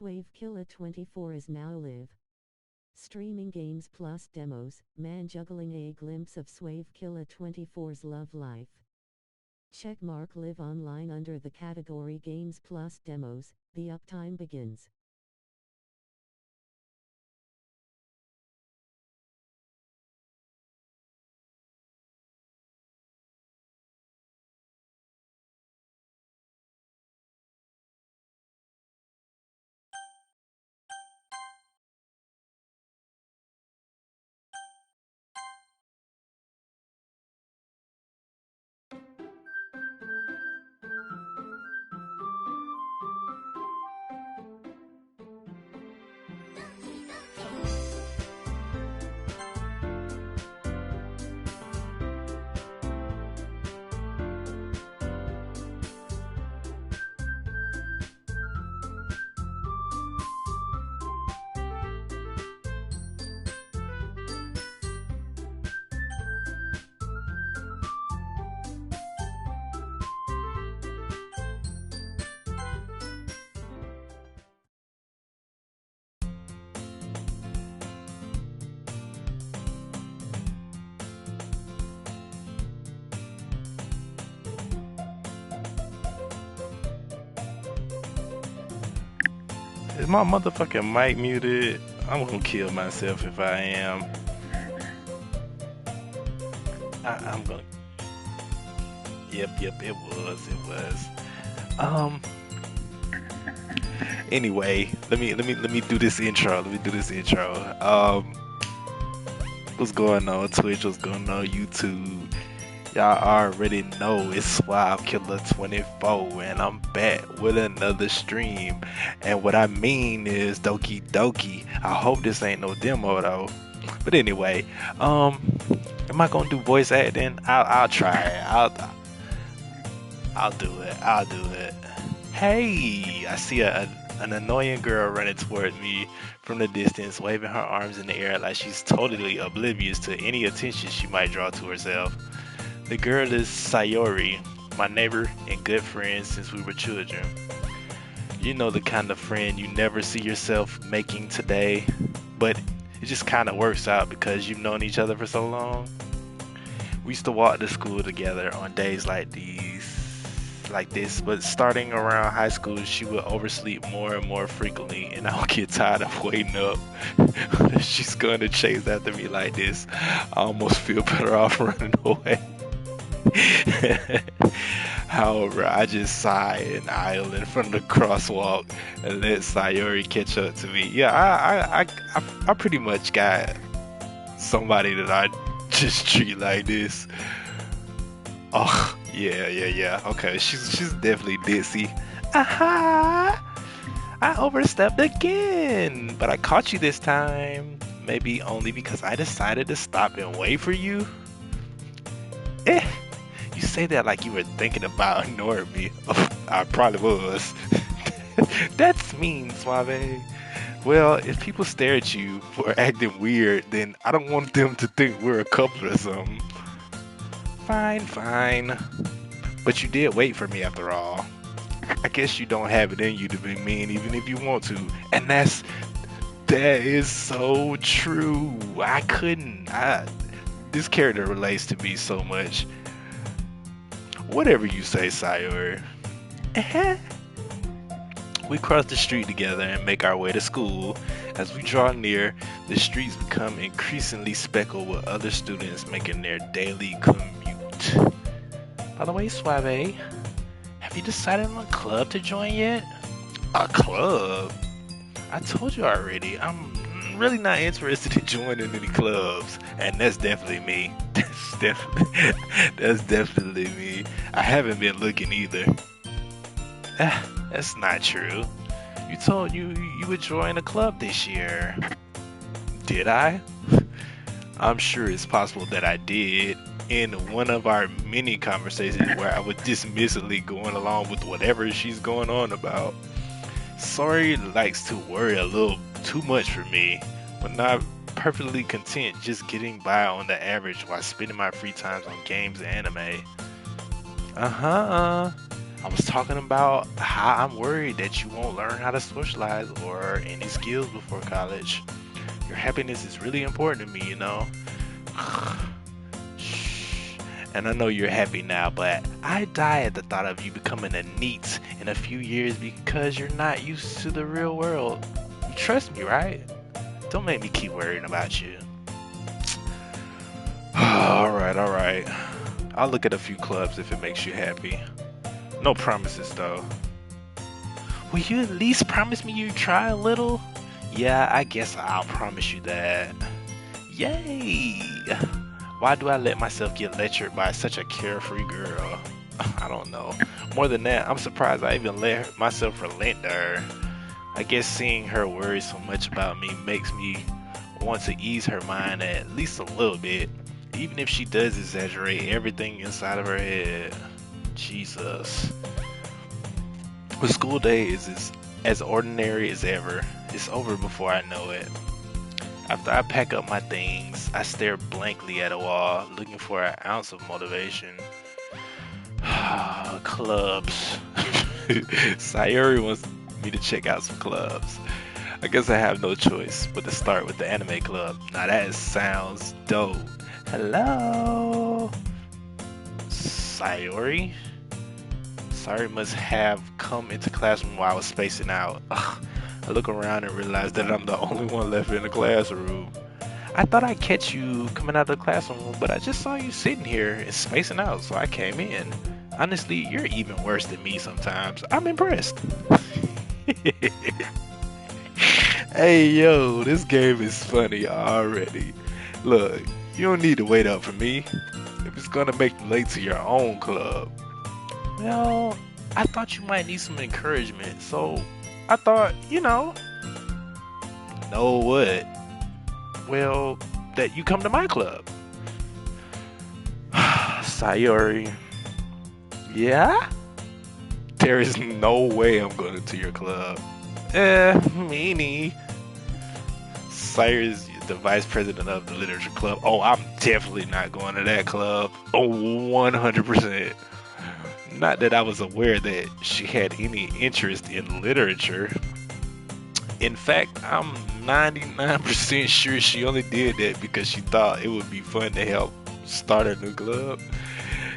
Suavekilla24 is now live. Streaming games plus demos, man juggling a glimpse of Suavekilla24's love life. Checkmark live online under the category Games plus Demos, the uptime begins. Is my motherfucking mic muted? I'm gonna kill myself if I am. I'm gonna. Yep, it was. Um. Anyway, let me do this intro. What's going on Twitch? What's going on YouTube? Y'all already know it's Suavekilla24 and I'm back with another stream. And what I mean is Doki Doki. I hope this ain't no demo though. But anyway, am I gonna do voice acting? I'll try it. I'll do it. Hey, I see an annoying girl running toward me from the distance, waving her arms in the air like she's totally oblivious to any attention she might draw to herself. The girl is Sayori, my neighbor and good friend since we were children. You know, the kind of friend you never see yourself making today, but it just kind of works out because you've known each other for so long. We used to walk to school together on days like this, but starting around high school, she would oversleep more and more frequently, and I would get tired of waiting up. She's going to chase after me like this. I almost feel better off running away. However, I just sigh and idle in front of the crosswalk and let Sayori catch up to me. Yeah, I pretty much got somebody that I just treat like this. Oh, yeah. Okay, she's definitely ditzy. Aha! I overstepped again, but I caught you this time. Maybe only because I decided to stop and wait for you. You say that like you were thinking about ignoring me. Oh, I probably was. That's mean, Suave. Well, if people stare at you for acting weird, then I don't want them to think we're a couple or something. Fine. But you did wait for me after all. I guess you don't have it in you to be mean even if you want to. And that is so true. I couldn't. This character relates to me so much. Whatever you say, Sayori. We cross the street together and make our way to school. As we draw near, the streets become increasingly speckled with other students making their daily commute. By the way, Suave, have you decided on a club to join yet? A club? I told you already, I'm really not interested in joining any clubs, and that's definitely me. That's definitely me. I haven't been looking either. That's not true. You told you would join a club this year. Did I? I'm sure it's possible that I did. In one of our many conversations where I was dismissively going along with whatever she's going on about. Sorry likes to worry a little too much for me, but not perfectly content just getting by on the average while spending my free times on games and anime. I was talking about how I'm worried that you won't learn how to socialize or any skills before college. Your happiness is really important to me, you know. Shh. And I know you're happy now, but I die at the thought of you becoming a NEET in a few years because you're not used to the real world. You trust me, right? Don't make me keep worrying about you. Alright, alright. I'll look at a few clubs if it makes you happy. No promises, though. Will you at least promise me you'd try a little? Yeah, I guess I'll promise you that. Yay! Why do I let myself get lectured by such a carefree girl? I don't know. More than that, I'm surprised I even let myself relent to her. I guess seeing her worry so much about me makes me want to ease her mind at least a little bit, even if she does exaggerate everything inside of her head. Jesus. The school day is as ordinary as ever. It's over before I know it. After I pack up my things, I stare blankly at a wall, looking for an ounce of motivation. Clubs. Sayuri wants me to check out some clubs. I guess I have no choice but to start with the anime club. Now that sounds dope. Hello? Sayuri? Sayuri must have come into classroom while I was spacing out. Ugh. I look around and realize that I'm the only one left in the classroom. I thought I'd catch you coming out of the classroom, but I just saw you sitting here and spacing out, so I came in. Honestly, you're even worse than me sometimes. I'm impressed. Hey yo, this game is funny already. Look, you don't need to wait up for me if it's gonna make you late to your own club. Well, I thought you might need some encouragement, so I thought, know what? Well, that you come to my club. Sayori. Yeah? There is no way I'm going to your club. Meanie. Sayori's the vice president of the literature club. Oh, I'm definitely not going to that club. Oh, 100%. Not that I was aware that she had any interest in literature. In fact, I'm 99% sure she only did that because she thought it would be fun to help start a new club.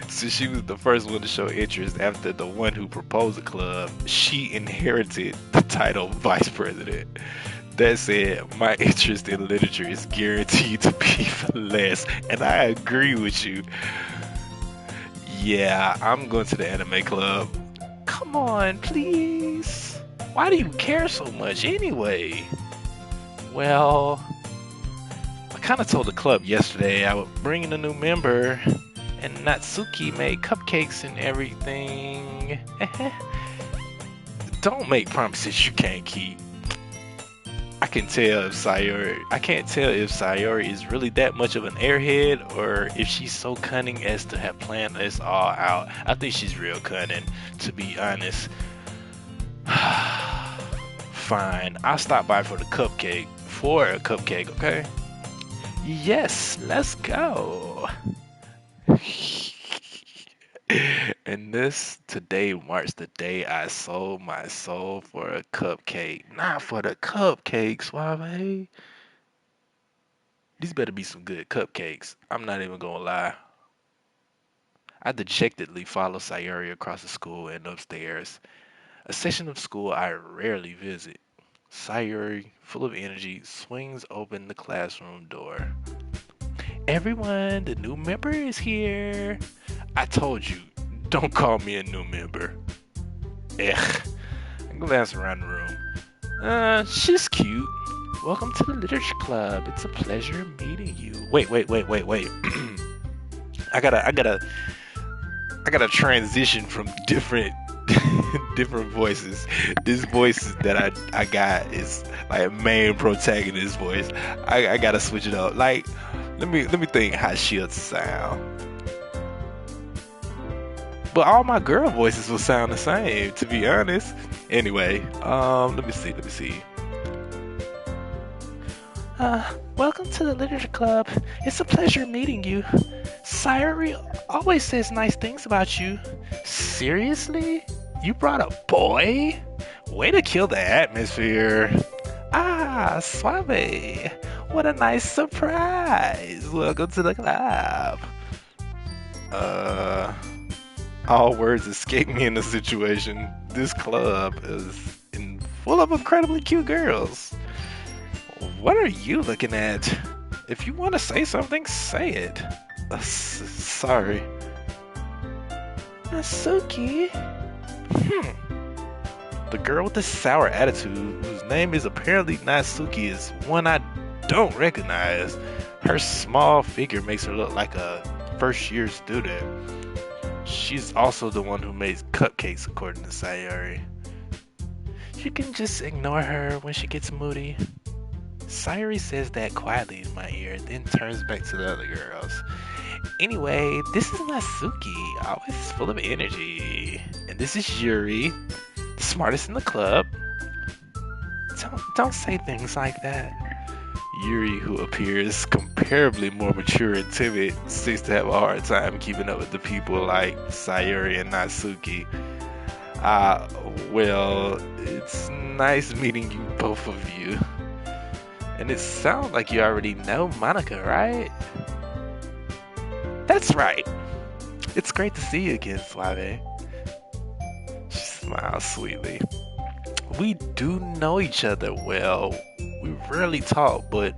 Since she was the first one to show interest after the one who proposed the club, she inherited the title vice president. That said, my interest in literature is guaranteed to be less, and I agree with you. Yeah, I'm going to the anime club. Come on, please. Why do you care so much anyway? Well, I kind of told the club yesterday I would bring in a new member, and Natsuki made cupcakes and everything. Don't make promises you can't keep. I can't tell if Sayori is really that much of an airhead or if she's so cunning as to have planned this all out. I think she's real cunning, to be honest. Fine, I'll stop by for a cupcake, okay? Yes, let's go. And today marks the day I sold my soul for a cupcake. Not for the cupcakes, Suave. These better be some good cupcakes. I'm not even gonna lie. I dejectedly follow Sayuri across the school and upstairs, a section of school I rarely visit. Sayuri, full of energy, swings open the classroom door. Everyone, the new member is here. I told you, don't call me a new member. Ugh. I glance around the room. She's cute. Welcome to the literature club. It's a pleasure meeting you. Wait. I gotta transition from different voices. This voice that I got is like main protagonist voice. I gotta switch it up. Like, let me think how she'll sound. But all my girl voices will sound the same, to be honest. Anyway, let me see. Welcome to the Literature Club. It's a pleasure meeting you. Sayuri always says nice things about you. Seriously? You brought a boy? Way to kill the atmosphere. Ah, Suave. What a nice surprise. Welcome to the club. Uh, all words escape me in the situation. This club is full of incredibly cute girls. What are you looking at? If you want to say something, say it. Sorry. Nasuki? The girl with the sour attitude, whose name is apparently Nasuki, is one I don't recognize. Her small figure makes her look like a first-year student. She's also the one who makes cupcakes, according to Sayuri. You can just ignore her when she gets moody. Sayuri says that quietly in my ear, then turns back to the other girls. Anyway, this is Nasuki, always full of energy. And this is Yuri, the smartest in the club. Don't say things like that. Yuri, who appears comparably more mature and timid, seems to have a hard time keeping up with the people like Sayuri and Natsuki. Well, it's nice meeting you, both of you. And it sounds like you already know Monica, right? That's right. It's great to see you again, Suave. She smiles sweetly. We do know each other well. We rarely talk, but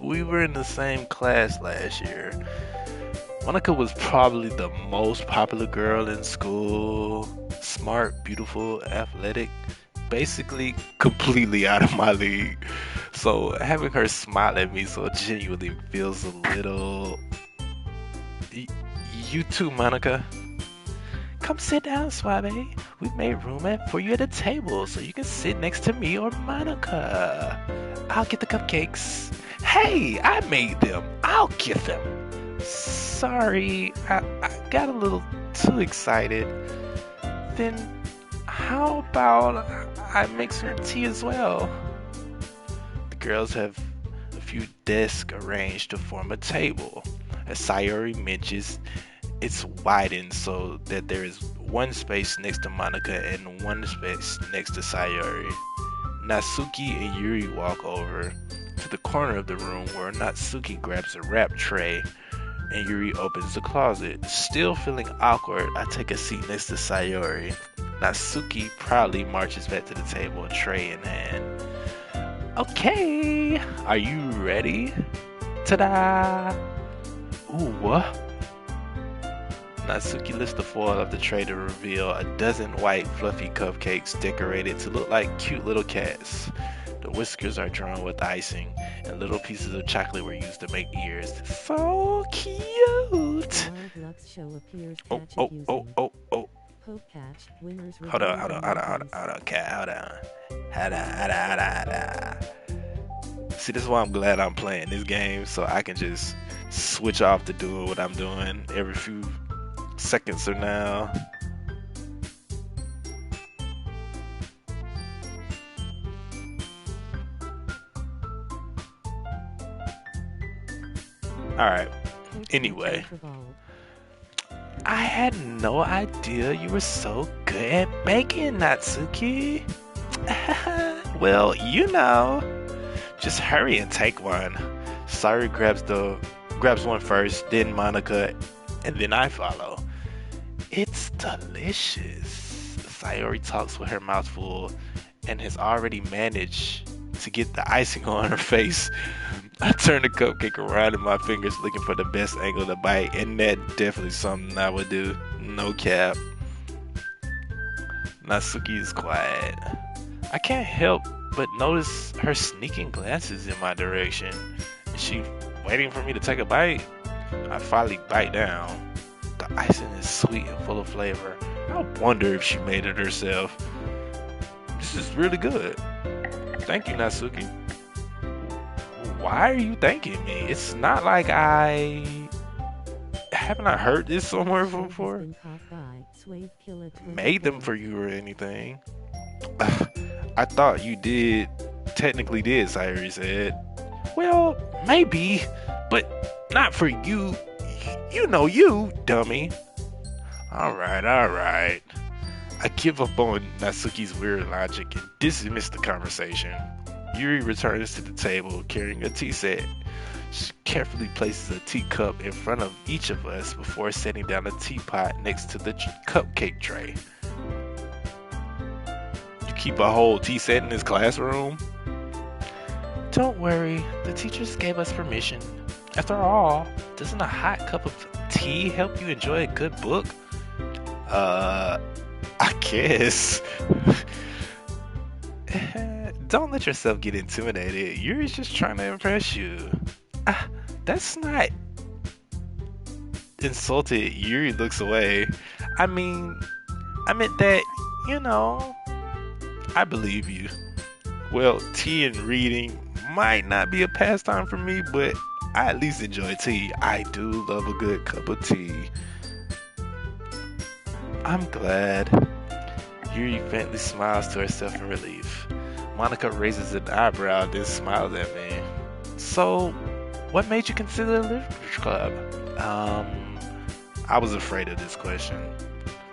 we were in the same class last year. Monica was probably the most popular girl in school. Smart, beautiful, athletic. Basically, completely out of my league. So having her smile at me so genuinely feels a little... You too, Monica. Come sit down, Suave. We've made room for you at a table so you can sit next to me or Monica. I'll get the cupcakes. Hey, I made them. I'll get them. Sorry, I got a little too excited. Then how about I make some tea as well? The girls have a few desks arranged to form a table. As Sayuri mentions, it's widened so that there is one space next to Monica and one space next to Sayuri. Natsuki and Yuri walk over to the corner of the room where Natsuki grabs a wrap tray and Yuri opens the closet. Still feeling awkward, I take a seat next to Sayuri. Natsuki proudly marches back to the table, tray in hand. Okay, are you ready? Ta-da! Ooh, what? Natsuki lifts the foil of the tray to reveal a dozen white, fluffy cupcakes decorated to look like cute little cats. The whiskers are drawn with icing, and little pieces of chocolate were used to make ears. So cute! Oh. Hold on, cat, hold on. See, this is why I'm glad I'm playing this game, so I can just switch off to doing what I'm doing every few seconds or now. Alright, anyway. I had no idea you were so good at baking, Natsuki. Well, you know. Just hurry and take one. Sayuri grabs one first, then Monica, and then I follow. It's delicious. Sayuri talks with her mouth full and has already managed to get the icing on her face. I turn the cupcake around in my fingers looking for the best angle to bite, and that's definitely something I would do. No cap. Natsuki is quiet. I can't help but notice her sneaking glances in my direction. Is she waiting for me to take a bite? I finally bite down. The icing is sweet and full of flavor. I wonder if she made it herself. This is really good. Thank you, Natsuki. Why are you thanking me? It's not like haven't I heard this somewhere before? Made them for you or anything. I thought you technically did, Sayuri said. Well, maybe, but not for you. You know you, dummy. Alright. I give up on Natsuki's weird logic and dismiss the conversation. Yuri returns to the table carrying a tea set. She carefully places a teacup in front of each of us before setting down a teapot next to the cupcake tray. You keep a whole tea set in this classroom? Don't worry, the teachers gave us permission. After all, doesn't a hot cup of tea help you enjoy a good book? I guess. Don't let yourself get intimidated. Yuri's just trying to impress you. That's not insulted. Yuri looks away. I mean, I meant that, I believe you. Well, tea and reading might not be a pastime for me, but I at least enjoy tea. I do love a good cup of tea. I'm glad. Yuri faintly smiles to herself in relief. Monica raises an eyebrow, then smiles at me. So, what made you consider the literature club? I was afraid of this question.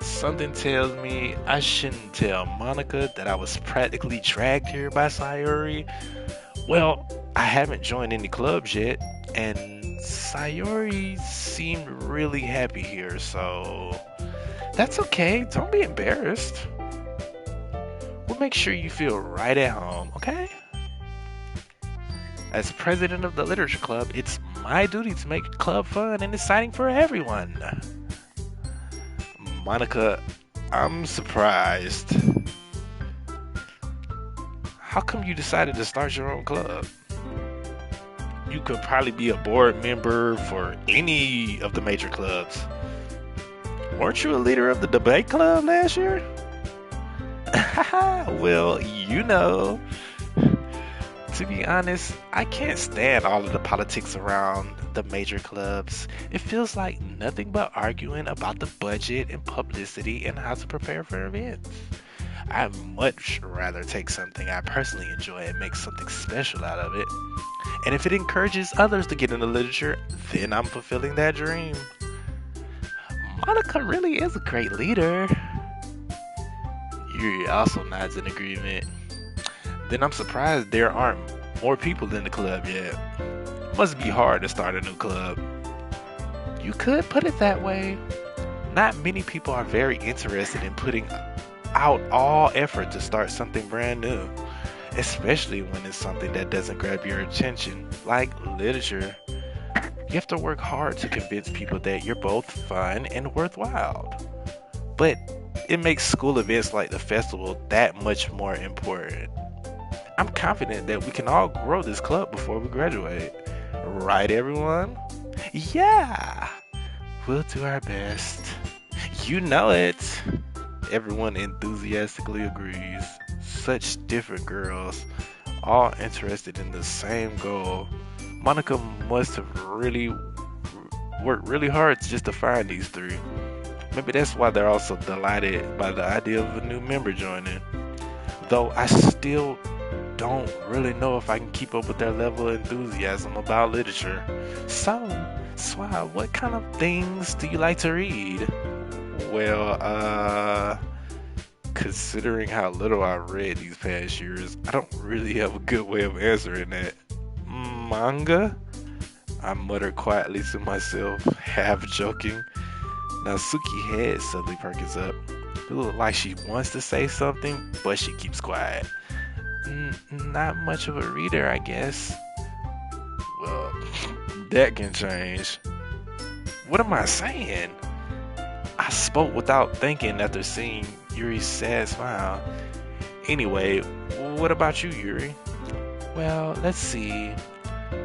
Something tells me I shouldn't tell Monica that I was practically dragged here by Sayori. Well, I haven't joined any clubs yet, and Sayori seemed really happy here, so that's okay. Don't be embarrassed. We'll make sure you feel right at home, okay? As president of the literature club, it's my duty to make the club fun and exciting for everyone. Monica, I'm surprised. How come you decided to start your own club? You could probably be a board member for any of the major clubs. Weren't you a leader of the debate club last year? Well, to be honest, I can't stand all of the politics around the major clubs. It feels like nothing but arguing about the budget and publicity and how to prepare for events. I'd much rather take something I personally enjoy and make something special out of it. And if it encourages others to get into literature, then I'm fulfilling that dream. Monica really is a great leader. Yuri also nods in agreement. Then I'm surprised there aren't more people in the club yet. Must be hard to start a new club. You could put it that way. Not many people are very interested in putting out all effort to start something brand new, especially when it's something that doesn't grab your attention, like literature. You have to work hard to convince people that you're both fun and worthwhile. But it makes school events like the festival that much more important. I'm confident that we can all grow this club before we graduate. Right, everyone? Yeah! We'll do our best. You know it! Everyone enthusiastically agrees. Such different girls, all interested in the same goal. Monica must have really worked really hard just to find these three. Maybe that's why they're also delighted by the idea of a new member joining. Though I still don't really know if I can keep up with their level of enthusiasm about literature. So, Suave, what kind of things do you like to read? Well, considering how little I read these past years, I don't really have a good way of answering that. Manga? I muttered quietly to myself, half joking. Natsuki's head suddenly perks up. It looks like she wants to say something, but she keeps quiet. Not much of a reader, I guess. Well, that can change. What am I saying? I spoke without thinking after seeing Yuri's sad smile. Anyway, what about you, Yuri? Well, let's see.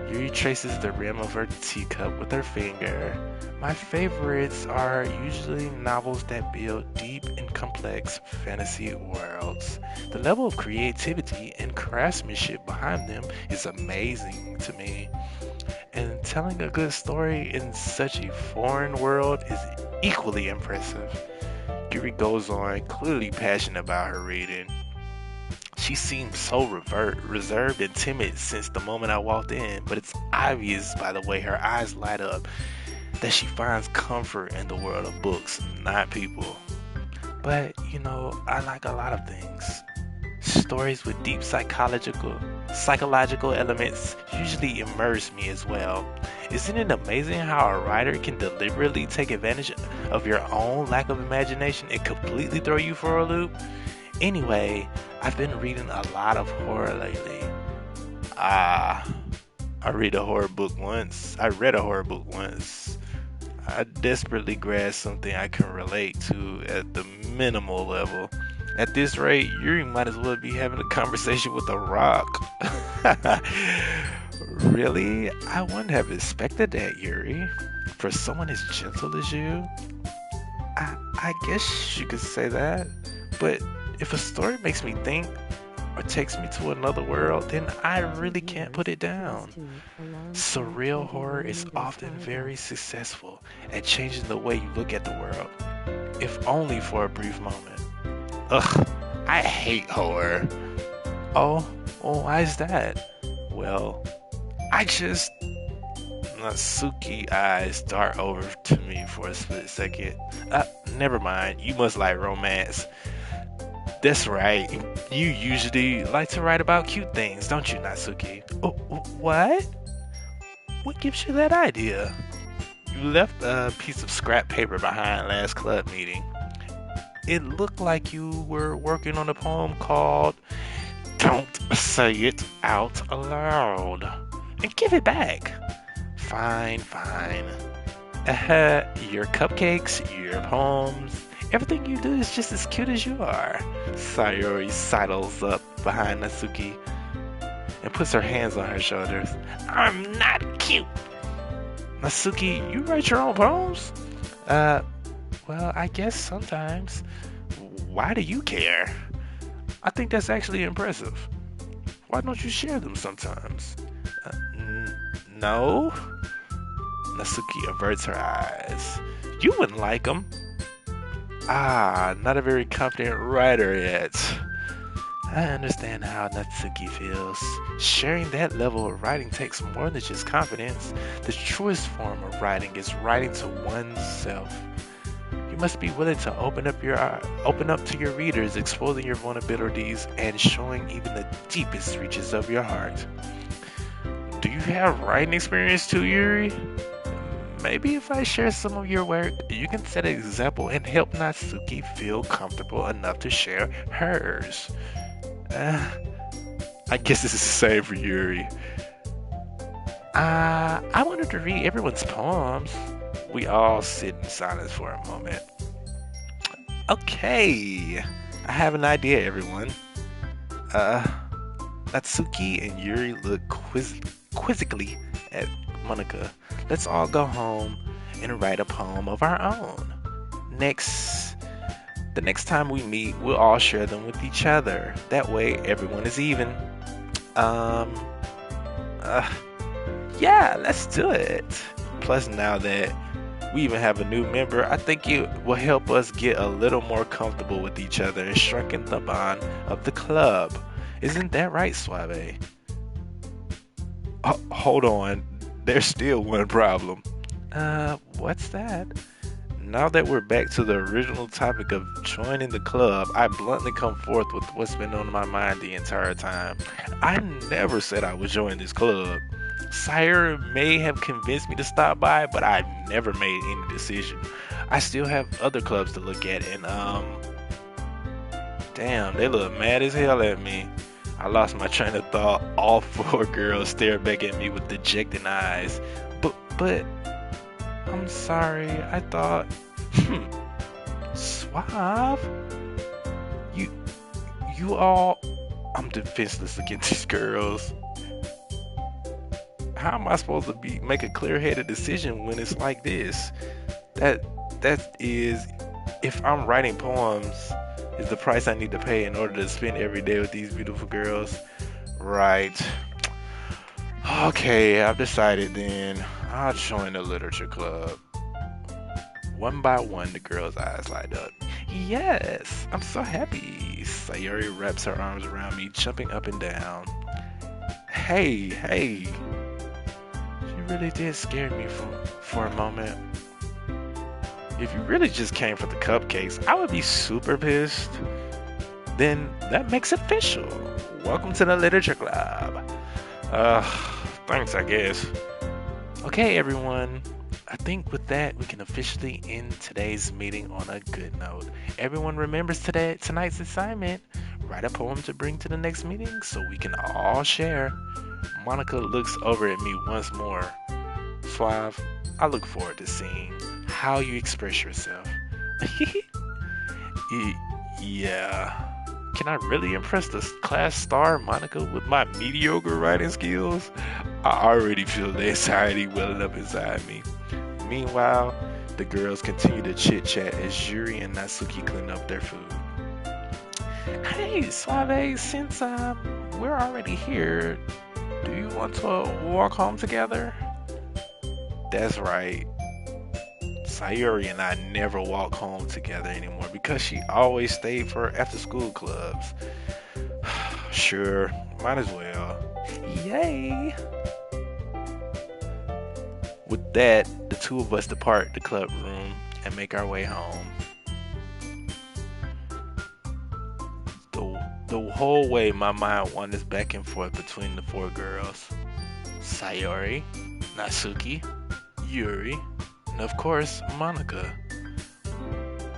Yuri traces the rim of her teacup with her finger. My favorites are usually novels that build deep and complex fantasy worlds. The level of creativity and craftsmanship behind them is amazing to me. And telling a good story in such a foreign world is equally impressive. Yuri goes on, clearly passionate about her reading. She seemed so reserved and timid since the moment I walked in, but it's obvious by the way her eyes light up that she finds comfort in the world of books, not people. But, I like a lot of things. Stories with deep psychological elements usually immerse me as well. Isn't it amazing how a writer can deliberately take advantage of your own lack of imagination and completely throw you for a loop? Anyway, I've been reading a lot of horror lately. Ah, I read a horror book once. I read a horror book once. I desperately grasped something I can relate to at the minimal level. At this rate, Yuri might as well be having a conversation with a rock. Really? I wouldn't have expected that, Yuri. For someone as gentle as you? I guess you could say that. But if a story makes me think or takes me to another world, then I really can't put it down. Surreal horror is often very successful at changing the way you look at the world, if only for a brief moment. Ugh, I hate horror. Oh, well, why is that? Well, I just. Natsuki eyes dart over to me for a split second. Never mind, you must like romance. That's right, you usually like to write about cute things, don't you, Natsuki? Oh, what? What gives you that idea? You left a piece of scrap paper behind last club meeting. It looked like you were working on a poem called Don't Say It Out Loud. And give it back. Fine, fine. Your cupcakes, your poems, everything you do is just as cute as you are. Sayori sidles up behind Natsuki and puts her hands on her shoulders. I'm not cute. Natsuki, you write your own poems? Well, I guess sometimes. Why do you care? I think that's actually impressive. Why don't you share them sometimes? No? Natsuki averts her eyes. You wouldn't like them. Not a very confident writer yet. I understand how Natsuki feels. Sharing that level of writing takes more than just confidence. The truest form of writing is writing to oneself. You must be willing to open up to your readers, exposing your vulnerabilities and showing even the deepest reaches of your heart. Do you have writing experience too, Yuri? Maybe if I share some of your work, you can set an example and help Natsuki feel comfortable enough to share hers. I guess this is the same for Yuri. I wanted to read everyone's poems. We all sit in silence for a moment. Okay, I have an idea, everyone. Natsuki and Yuri look quizzically at Monica. Let's all go home and write a poem of our own. The next time we meet, we'll all share them with each other. That way, everyone is even. Yeah, let's do it. Plus, now that we even have a new member, I think it will help us get a little more comfortable with each other and strengthen the bond of the club. Isn't that right, Suave? Hold on, there's still one problem. What's that? Now that we're back to the original topic of joining the club, I bluntly come forth with what's been on my mind the entire time. I never said I would join this club. Sire may have convinced me to stop by, but I've never made any decision. I still have other clubs to look at, and damn, they look mad as hell at me. I lost my train of thought. All four girls stared back at me with dejected eyes. But, I'm sorry, I thought, Suave? You all, I'm defenseless against these girls. How am I supposed to make a clear-headed decision when it's like this? That is, if I'm writing poems, is the price I need to pay in order to spend every day with these beautiful girls. Right. Okay, I've decided then. I'll join the literature club. One by one, the girls' eyes light up. Yes, I'm so happy. Sayuri wraps her arms around me, jumping up and down. Hey. You really did scare me for a moment. If you really just came for the cupcakes, I would be super pissed. Then that makes it official. Welcome to the literature club. Uh, Thanks, I guess. Okay, everyone. I think with that, we can officially end today's meeting on a good note. Everyone remembers tonight's assignment. Write a poem to bring to the next meeting so we can all share. Monica looks over at me once more. Suave, I look forward to seeing how you express yourself. Yeah. Can I really impress the class star Monica with my mediocre writing skills? I already feel the anxiety welling up inside me. Meanwhile, the girls continue to chit-chat as Yuri and Natsuki clean up their food. Hey, Suave, since we're already here, do you want to walk home together? That's right. Sayuri and I never walk home together anymore because she always stayed for after-school clubs. Sure, might as well. Yay! With that, the two of us depart the club room and make our way home. The whole way, my mind wanders back and forth between the four girls. Sayuri, Natsuki, Yuri, and of course, Monica.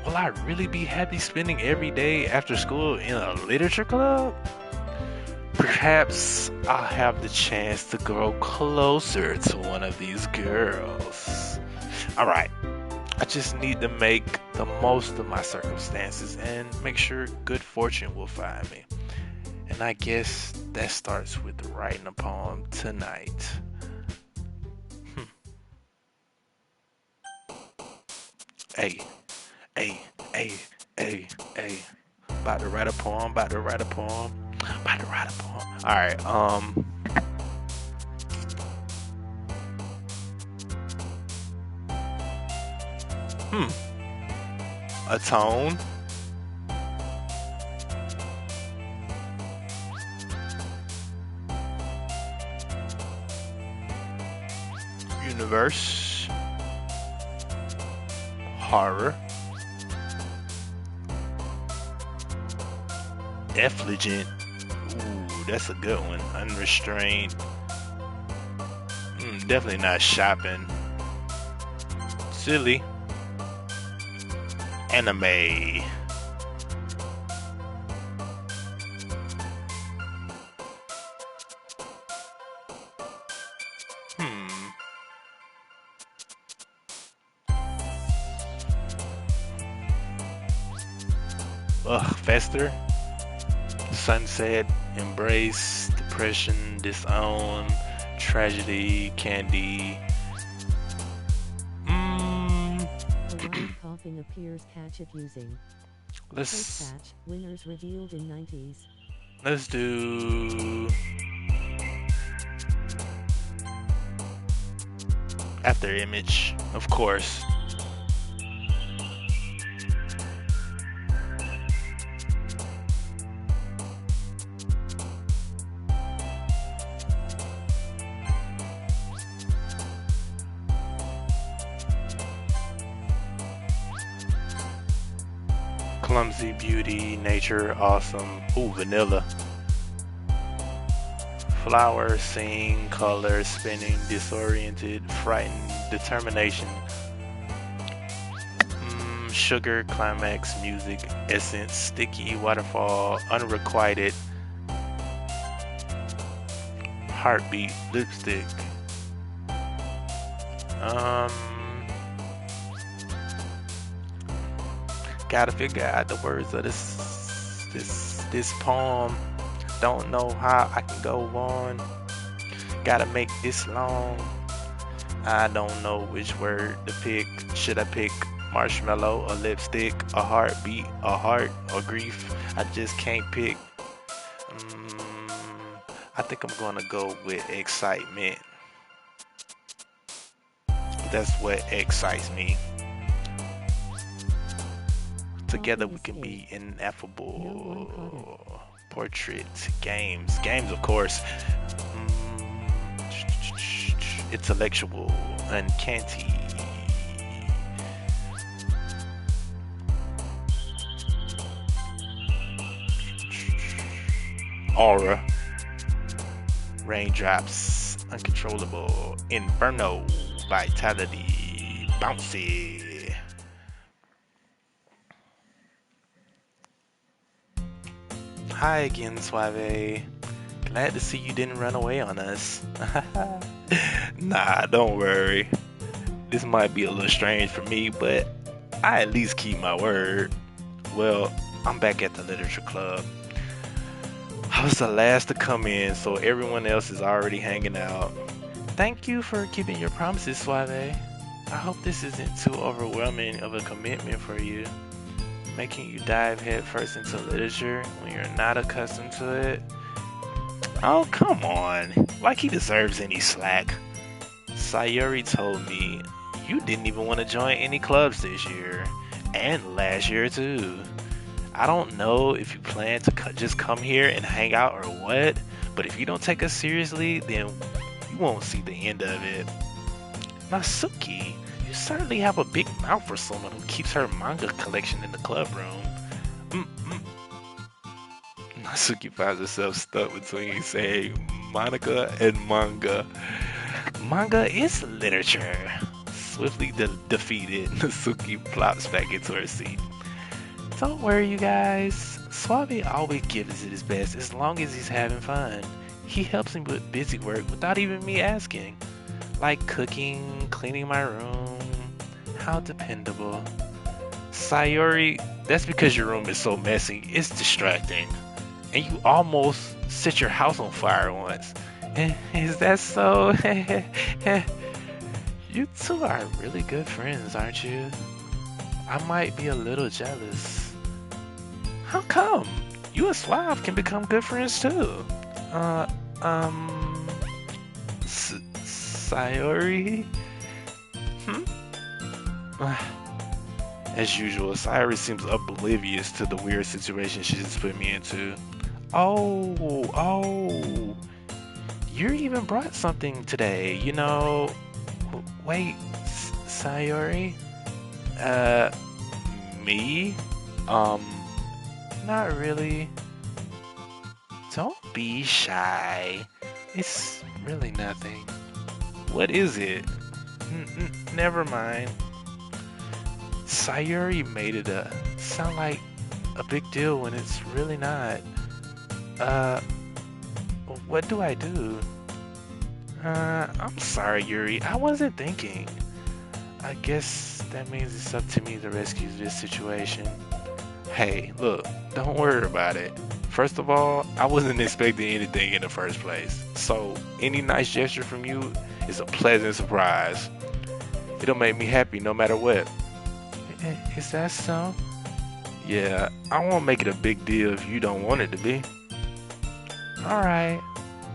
Will I really be happy spending every day after school in a literature club? Perhaps I'll have the chance to grow closer to one of these girls. Alright, I just need to make the most of my circumstances and make sure good fortune will find me. And I guess that starts with writing a poem tonight. Hey. About to write a poem. Alright, a tone. Universe. Horror. Effulgent. Ooh, that's a good one. Unrestrained. Definitely not shopping. Silly. Anime. Fester. Sunset. Embrace. Depression. Disown. Tragedy. Candy. Alarm coughing appears. Catch it using. Let's patch. Winners revealed in 90s. Let's do After Image, of course. Clumsy, beauty, nature, awesome. Ooh, vanilla. Flower, sing, color, spinning, disoriented, frightened, determination. Sugar, climax, music, essence, sticky, waterfall, unrequited, heartbeat, lipstick. Gotta figure out the words of this poem. Don't know how I can go on. Gotta make this long. I don't know which word to pick. Should I pick marshmallow or lipstick, a heartbeat, a heart, or grief? I just can't pick. I think I'm gonna go with excitement. That's what excites me. Together we Copy can be escaped. No one caught it. ineffable. Portrait games. Games, of course. Intellectual. Uncanny. Aura. Raindrops. Uncontrollable. Inferno. Vitality. Bouncy. Hi again, Suave. Glad to see you didn't run away on us. Nah, don't worry. This might be a little strange for me, but I at least keep my word. Well, I'm back at the literature club. I was the last to come in, so everyone else is already hanging out. Thank you for keeping your promises, Suave. I hope this isn't too overwhelming of a commitment for you, making you dive headfirst into literature when you're not accustomed to it. Oh, come on. Like he deserves any slack. Sayuri told me you didn't even want to join any clubs this year, and last year too. I don't know if you plan to just come here and hang out or what, but if you don't take us seriously, then you won't see the end of it. Nasuki, you certainly have a big mouth for someone who keeps her manga collection in the club room. Nasuki finds herself stuck between saying Monica and manga. Manga is literature. Swiftly defeated, Nasuki plops back into her seat. Don't worry, you guys. Suave always gives it his best as long as he's having fun. He helps me with busy work without even me asking. Like cooking, cleaning my room. How dependable. Sayori, that's because your room is so messy, it's distracting. And you almost set your house on fire once. Is that so? You two are really good friends, aren't you? I might be a little jealous. How come? You and Suave can become good friends too. Sayori? As usual, Sayori seems oblivious to the weird situation she just put me into. Oh, you even brought something today, you know. Wait, Sayori? Me? Not really. Don't be shy. It's really nothing. What is it? Never mind. Sayuri made it sound like a big deal when it's really not. What do I do? I'm sorry, Yuri. I wasn't thinking. I guess that means it's up to me to rescue this situation. Hey, look, don't worry about it. First of all, I wasn't expecting anything in the first place. So, any nice gesture from you is a pleasant surprise. It'll make me happy no matter what. Is that so? Yeah, I won't make it a big deal if you don't want it to be. Alright,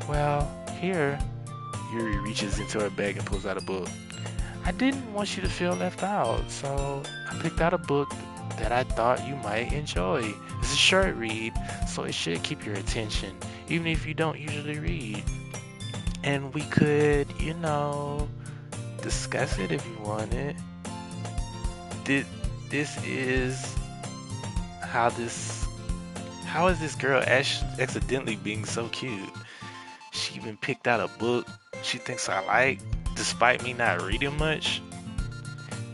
well, here. Yuri reaches into her bag and pulls out a book. I didn't want you to feel left out, so I picked out a book that I thought you might enjoy. It's a short read, so it should keep your attention, even if you don't usually read. And we could, discuss it if you wanted. This is how is this girl accidentally being so cute? She even picked out a book she thinks I like, despite me not reading much.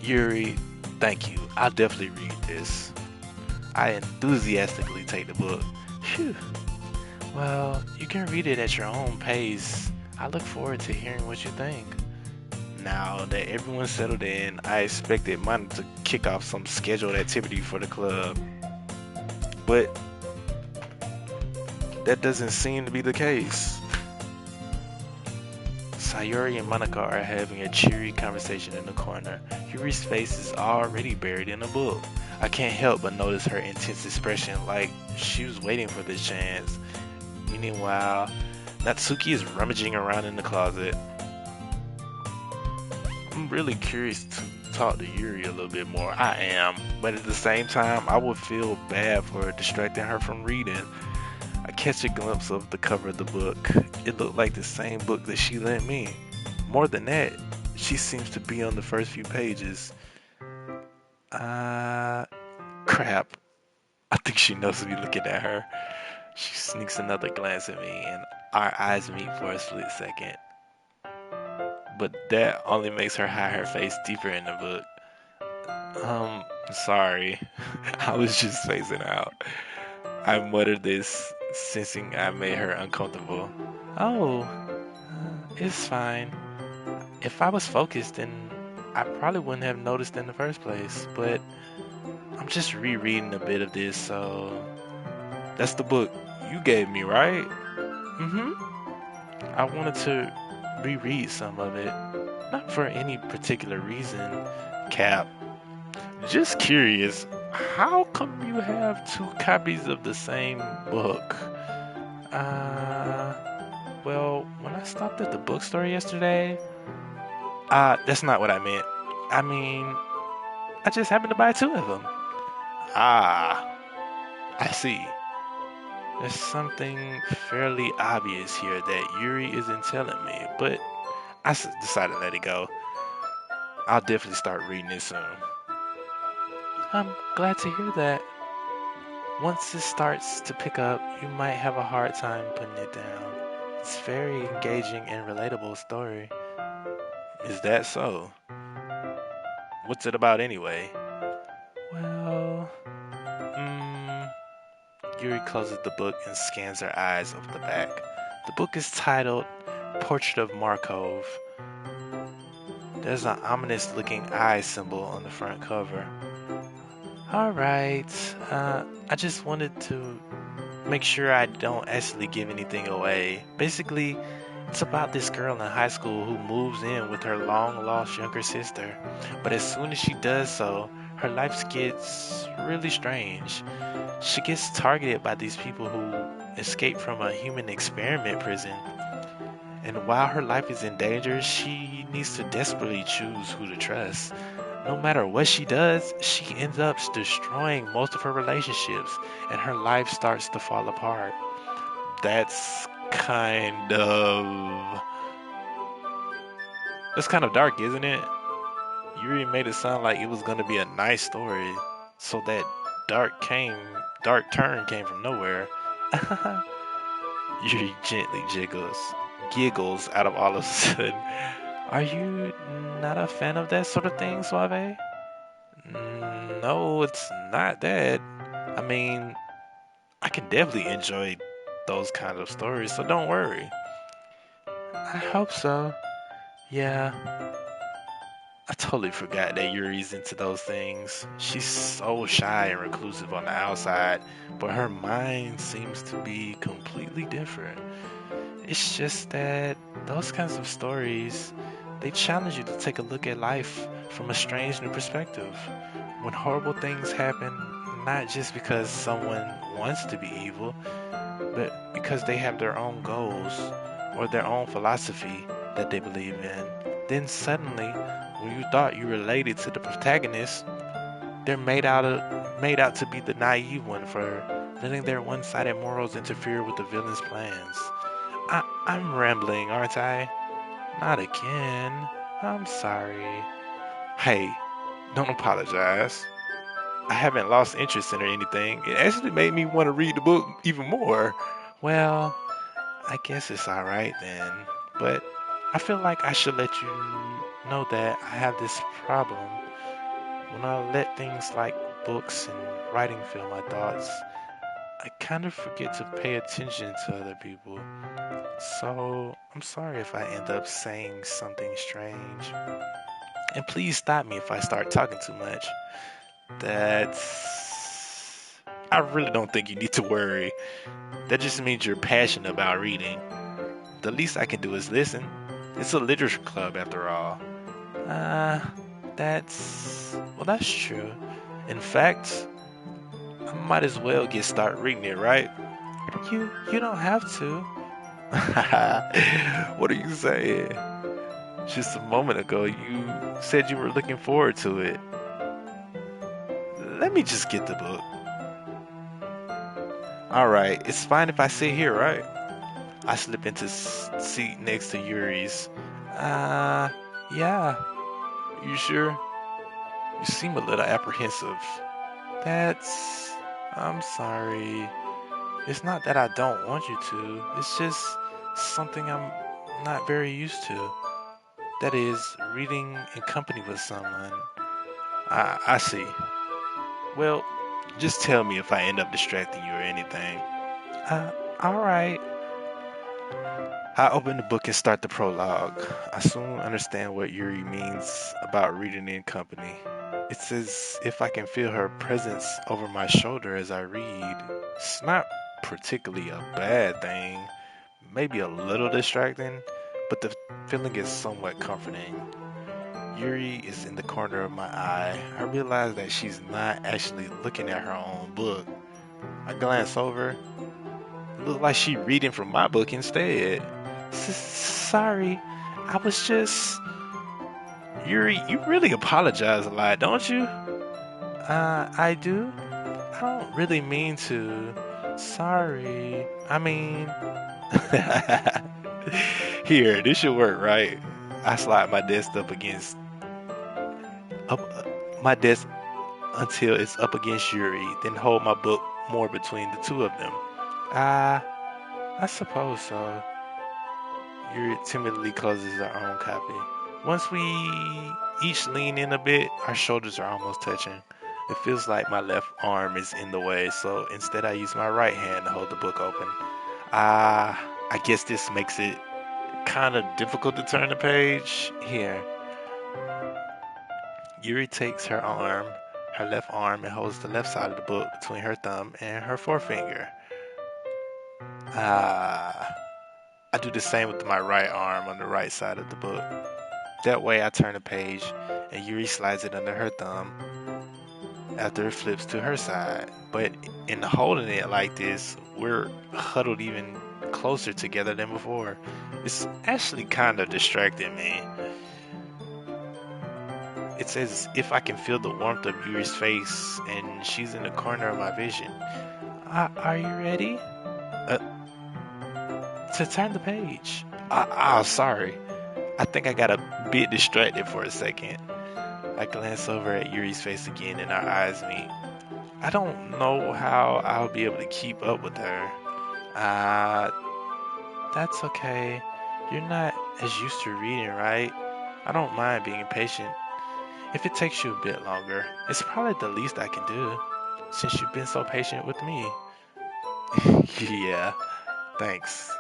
Yuri, thank you. I'll definitely read this. I enthusiastically take the book. Phew. Well, you can read it at your own pace. I look forward to hearing what you think. Now that everyone's settled in, I expected mine to kick off some scheduled activity for the club. But that doesn't seem to be the case. Sayuri and Monica are having a cheery conversation in the corner. Yuri's face is already buried in a book. I can't help but notice her intense expression, like she was waiting for this chance. Meanwhile, Natsuki is rummaging around in the closet. I'm really curious talk to Yuri a little bit more. I am. But at the same time, I would feel bad for distracting her from reading. I catch a glimpse of the cover of the book. It looked like the same book that she lent me. More than that, she seems to be on the first few pages. Uh, Crap. I think she knows me looking at her. She sneaks another glance at me, and our eyes meet for a split second. But that only makes her hide her face deeper in the book. Sorry. I was just phasing out. I muttered this, sensing I made her uncomfortable. Oh, it's fine. If I was focused, then I probably wouldn't have noticed in the first place. But I'm just rereading a bit of this, so that's the book you gave me, right? Mm-hmm. I wanted to reread some of it. Not for any particular reason, Cap. Just curious, how come you have two copies of the same book? Uh, well, when I stopped at the bookstore yesterday, that's not what I meant. I mean, I just happened to buy two of them. Ah, I see. There's something fairly obvious here that Yuri isn't telling me, but decided to let it go. I'll definitely start reading it soon. I'm glad to hear that. Once it starts to pick up, you might have a hard time putting it down. It's a very engaging and relatable story. Is that so? What's it about anyway? Well, Yuri closes the book and scans her eyes over the back. The book is titled Portrait of Markov. There's an ominous looking eye symbol on the front cover. Alright, I just wanted to make sure I don't actually give anything away. Basically, it's about this girl in high school who moves in with her long lost younger sister. But as soon as she does so, her life gets really strange. She gets targeted by these people who escaped from a human experiment prison. And while her life is in danger, she needs to desperately choose who to trust. No matter what she does, she ends up destroying most of her relationships, and her life starts to fall apart. That's kind of that's kind of dark, isn't it? Yuri made it sound like it was gonna be a nice story, so that dark turn came from nowhere. Yuri gently giggles out of all of a sudden. Are you not a fan of that sort of thing, Suave? No, it's not that. I mean, I can definitely enjoy those kind of stories, so don't worry. I hope so. Yeah, I totally forgot that Yuri's into those things. She's so shy and reclusive on the outside, but her mind seems to be completely different. It's just that those kinds of stories, they challenge you to take a look at life from a strange new perspective. When horrible things happen, not just because someone wants to be evil, but because they have their own goals or their own philosophy that they believe in, then suddenly, when you thought you related to the protagonist, they're made out to be the naive one for letting their one-sided morals interfere with the villain's plans. I'm rambling, aren't I? Not again. I'm sorry. Hey, don't apologize. I haven't lost interest in or anything. It actually made me want to read the book even more. Well, I guess it's alright then. But I feel like I should let you know that I have this problem. When I let things like books and writing fill my thoughts, I kind of forget to pay attention to other people. So, I'm sorry if I end up saying something strange. And please stop me if I start talking too much. That's. I really don't think you need to worry. That just means you're passionate about reading. The least I can do is listen. It's a literature club after all. Uh, that's true. In fact, I might as well start reading it, right? You don't have to. What are you saying? Just a moment ago, you said you were looking forward to it. Let me just get the book. Alright, it's fine if I sit here, right? I slip into seat next to Yuri's. Uh, yeah. You sure? You seem a little apprehensive. That's. I'm sorry. It's not that I don't want you to, it's just something I'm not very used to. That is, reading in company with someone. I see. Well, just tell me if I end up distracting you or anything. Uh, alright. I open the book and start the prologue. I soon understand what Yuri means about reading in company. It's as if I can feel her presence over my shoulder as I read. It's not particularly a bad thing, maybe a little distracting, but the feeling is somewhat comforting. Yuri is in the corner of my eye. I realize that she's not actually looking at her own book. I glance over. It looks like she's reading from my book instead. Sorry, I was just. Yuri, you really apologize a lot, don't you? I do? I don't really mean to. Sorry. I mean. Here, this should work, right? I slide my desk up my desk until it's up against Yuri, then hold my book more between the two of them. Ah, I suppose so. Yuri timidly closes her own copy. Once we each lean in a bit, our shoulders are almost touching. It feels like my left arm is in the way, so instead I use my right hand to hold the book open. Ah, I guess this makes it kind of difficult to turn the page. Here, Yuri takes her left arm, and holds the left side of the book between her thumb and her forefinger. Ah, I do the same with my right arm on the right side of the book. That way I turn the page, and Yuri slides it under her thumb after it flips to her side. But in holding it like this, we're huddled even closer together than before. It's actually kind of distracting me. It's as if I can feel the warmth of Yuri's face, and she's in the corner of my vision. Are you ready? To turn the page. Sorry. I think I got a bit distracted for a second. I glance over at Yuri's face again, and our eyes meet. I don't know how I'll be able to keep up with her. Uh, that's okay. You're not as used to reading, right? I don't mind being patient. If it takes you a bit longer, it's probably the least I can do, since you've been so patient with me. Yeah, thanks.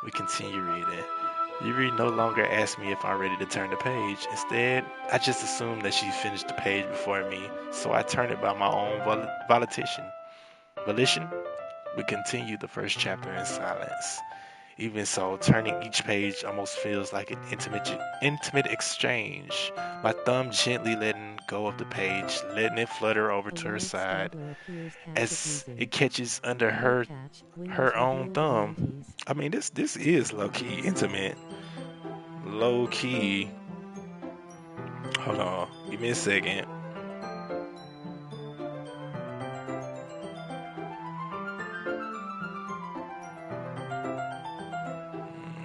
We continue reading. Yuri no longer asks me if I'm ready to turn the page. Instead, I just assume that she finished the page before me, so I turn it by my own volition. We continue the first chapter in silence. Even so, turning each page almost feels like an intimate exchange. My thumb gently letting go of the page, letting it flutter over A to her word side scrabbler appears as confusing. it catches under One her catch, Windows her own revealed thumb. abilities. I mean, this is low key intimate. Low key. Hold on, give me a second.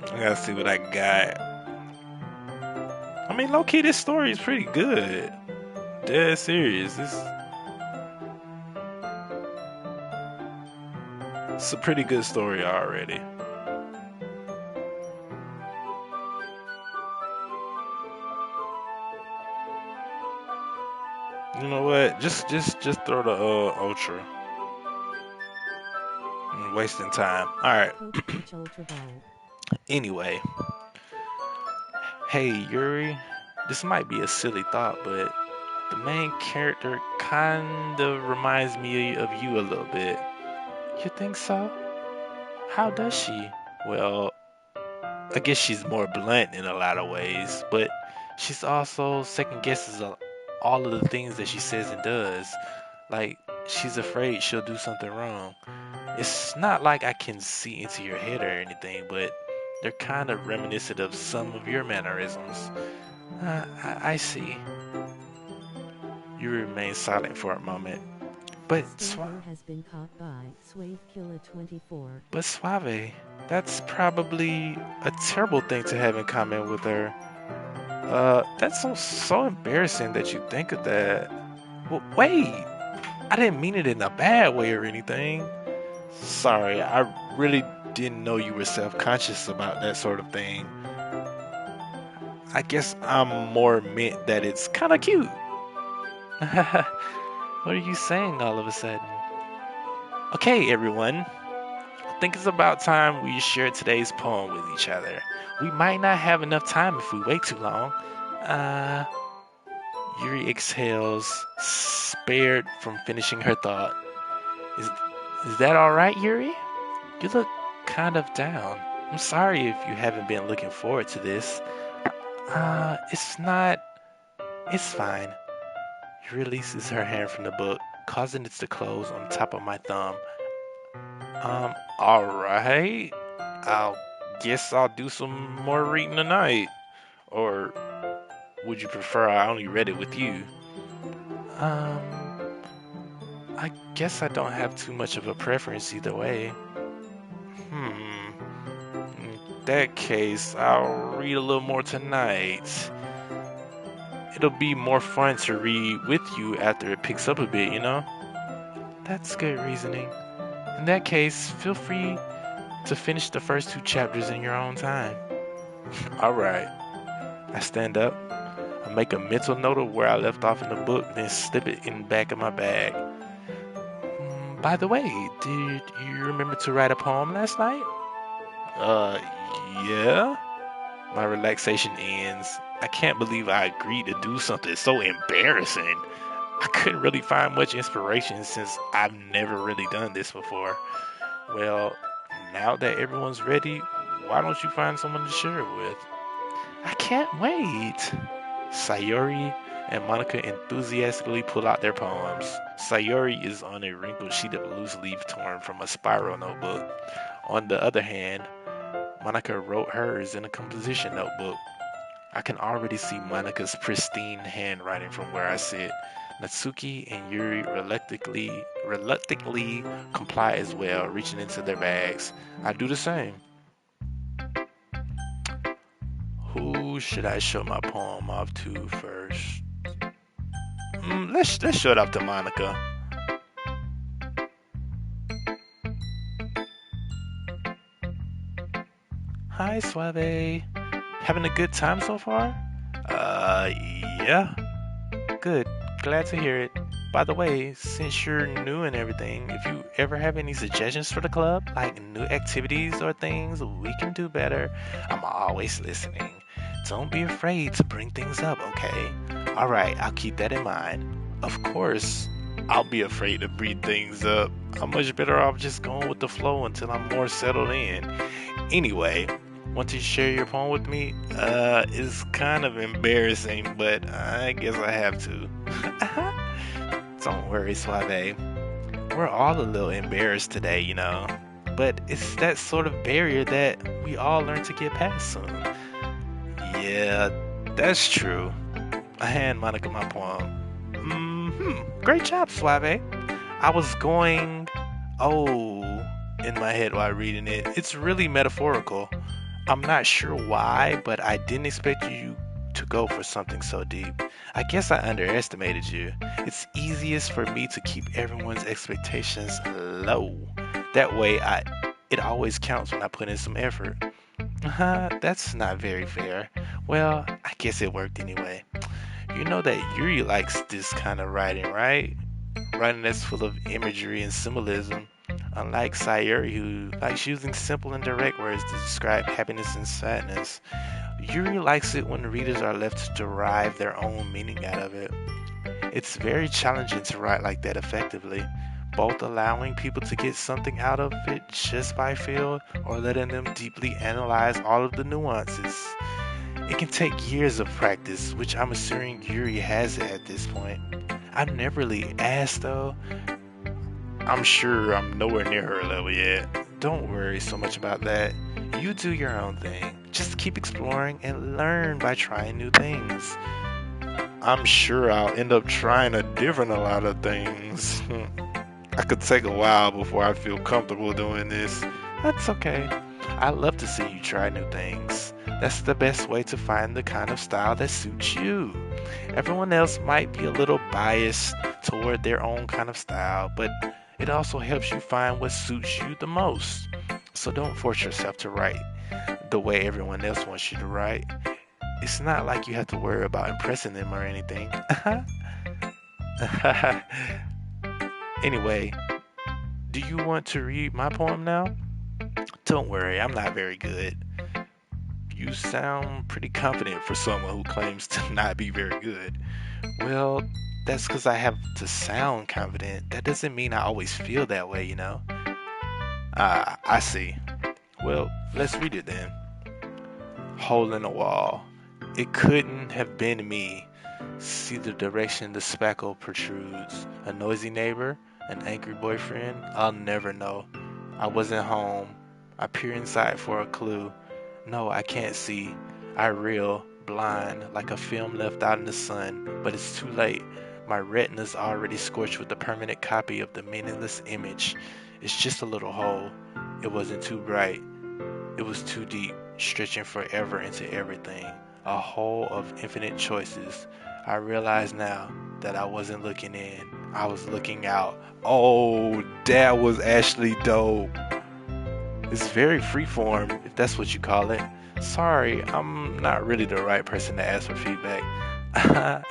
I gotta see what I got. I mean, low key, this story is pretty good. Dead serious. It's a pretty good story already. You know what? Just throw the ultra. I'm wasting time. All right. Code Peach Ultraviolet. Anyway, hey Yuri, this might be a silly thought, but the main character kinda reminds me of you a little bit. You think so? How does she? Well, I guess she's more blunt in a lot of ways, but she's also second guesses all of the things that she says and does. Like, she's afraid she'll do something wrong. It's not like I can see into your head or anything, but They're kind of reminiscent of some of your mannerisms. I see. You remain silent for a moment. But Stranger has been caught by Suavekilla24. But Suave, that's probably a terrible thing to have in common with her. That's so embarrassing that you think of that. Wait, I didn't mean it in a bad way or anything. Sorry, I really didn't know you were self-conscious about that sort of thing. I guess I'm more meant that it's kind of cute. What are you saying all of a sudden? Okay, everyone. I think it's about time we share today's poem with each other. We might not have enough time if we wait too long. Uh, Yuri exhales, spared from finishing her thought. Is, is that alright, Yuri? You look kind of down. I'm sorry if you haven't been looking forward to this. It's not. It's fine. She releases her hand from the book, causing it to close on top of my thumb. Alright. I'll guess I'll do some more reading tonight. Or would you prefer I only read it with you? I guess I don't have too much of a preference either way. In that case, I'll read a little more tonight. It'll be more fun to read with you after it picks up a bit, you know? That's good reasoning. In that case, feel free to finish the first 2 chapters in your own time. Alright. I stand up. I make a mental note of where I left off in the book, then slip it in the back of my bag. By the way, did you remember to write a poem last night? Yeah. My relaxation ends. I can't believe I agreed to do something so embarrassing. I couldn't really find much inspiration since I've never really done this before. Well, now that everyone's ready, why don't you find someone to share it with? I can't wait. Sayori and Monica enthusiastically pull out their poems. Sayori is on a wrinkled sheet of loose leaf torn from a spiral notebook. On the other hand, Monica wrote hers in a composition notebook. I can already see Monica's pristine handwriting from where I sit. Natsuki and Yuri reluctantly comply as well, reaching into their bags. I do the same. Who should I show my poem off to first? Let's show it off to Monica. Hi, Suave. Having a good time so far? Yeah. Good. Glad to hear it. By the way, since you're new and everything, if you ever have any suggestions for the club, like new activities or things we can do better, I'm always listening. Don't be afraid to bring things up, okay? Alright, I'll keep that in mind. Of course, I'll be afraid to bring things up. I'm much better off just going with the flow until I'm more settled in. Anyway, want to share your poem with me? It's kind of embarrassing, but I guess I have to. Don't worry, Suave. We're all a little embarrassed today, you know. But it's that sort of barrier that we all learn to get past soon. Yeah, that's true. I hand Monica my poem. Great job, Suave. I was going, in my head while reading it. It's really metaphorical. I'm not sure why, but I didn't expect you to go for something so deep. I guess I underestimated you. It's easiest for me to keep everyone's expectations low. That way, it always counts when I put in some effort. That's not very fair. Well, I guess it worked anyway. You know that Yuri likes this kind of writing, right? Writing that's full of imagery and symbolism. Unlike Sayuri, who likes using simple and direct words to describe happiness and sadness, Yuri likes it when readers are left to derive their own meaning out of it. It's very challenging to write like that effectively, both allowing people to get something out of it just by feel or letting them deeply analyze all of the nuances. It can take years of practice, which I'm assuming Yuri has it at this point. I've never really asked though. I'm sure I'm nowhere near her level yet. Don't worry so much about that. You do your own thing. Just keep exploring and learn by trying new things. I'm sure I'll end up trying a lot of things. I could take a while before I feel comfortable doing this. That's okay. I love to see you try new things. That's the best way to find the kind of style that suits you. Everyone else might be a little biased toward their own kind of style, but it also helps you find what suits you the most. So don't force yourself to write the way everyone else wants you to write. It's not like you have to worry about impressing them or anything. Anyway, do you want to read my poem now? Don't worry, I'm not very good. You sound pretty confident for someone who claims to not be very good. Well, that's because I have to sound confident. That doesn't mean I always feel that way, you know? Ah, I see. Well, let's read it then. Hole in the wall. It couldn't have been me. See the direction the spackle protrudes. A noisy neighbor? An angry boyfriend? I'll never know. I wasn't home. I peer inside for a clue. No, I can't see. I reel, blind, like a film left out in the sun. But it's too late. My retina's already scorched with a permanent copy of the meaningless image. It's just a little hole. It wasn't too bright. It was too deep, stretching forever into everything. A hole of infinite choices. I realize now that I wasn't looking in. I was looking out. Oh, that was actually dope. It's very freeform, if that's what you call it. Sorry, I'm not really the right person to ask for feedback.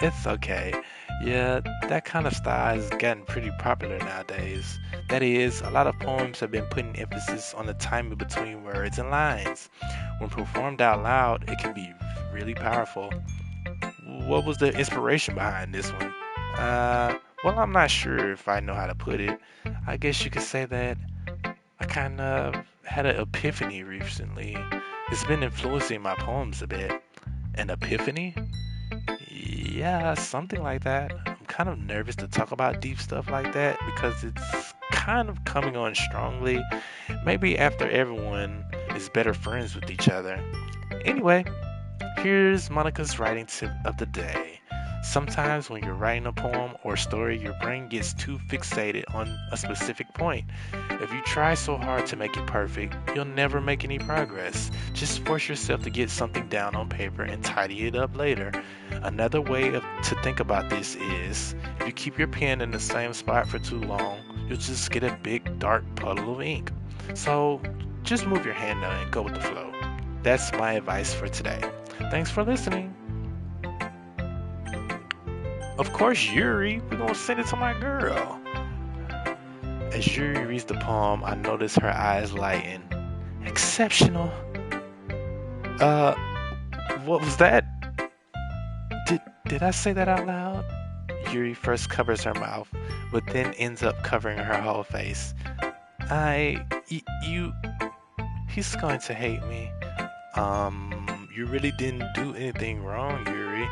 It's okay. Yeah, that kind of style has gotten pretty popular nowadays. That is, a lot of poems have been putting emphasis on the timing between words and lines. When performed out loud, it can be really powerful. What was the inspiration behind this one? Well, I'm not sure if I know how to put it. I guess you could say that I kind of had an epiphany recently. It's been influencing my poems a bit. An epiphany? Yeah, something like that. I'm kind of nervous to talk about deep stuff like that because it's kind of coming on strongly. Maybe after everyone is better friends with each other. Anyway, here's Monica's writing tip of the day. Sometimes when you're writing a poem or story, your brain gets too fixated on a specific point. If you try so hard to make it perfect, you'll never make any progress. Just force yourself to get something down on paper and tidy it up later. Another way to think about this is, if you keep your pen in the same spot for too long, you'll just get a big dark puddle of ink. So just move your hand now and go with the flow. That's my advice for today. Thanks for listening. Of course, Yuri, we're gonna send it to my girl. As Yuri reads the poem, I notice her eyes lighten. Exceptional. What was that? Did I say that out loud? Yuri first covers her mouth, but then ends up covering her whole face. He's going to hate me. You really didn't do anything wrong, Yuri.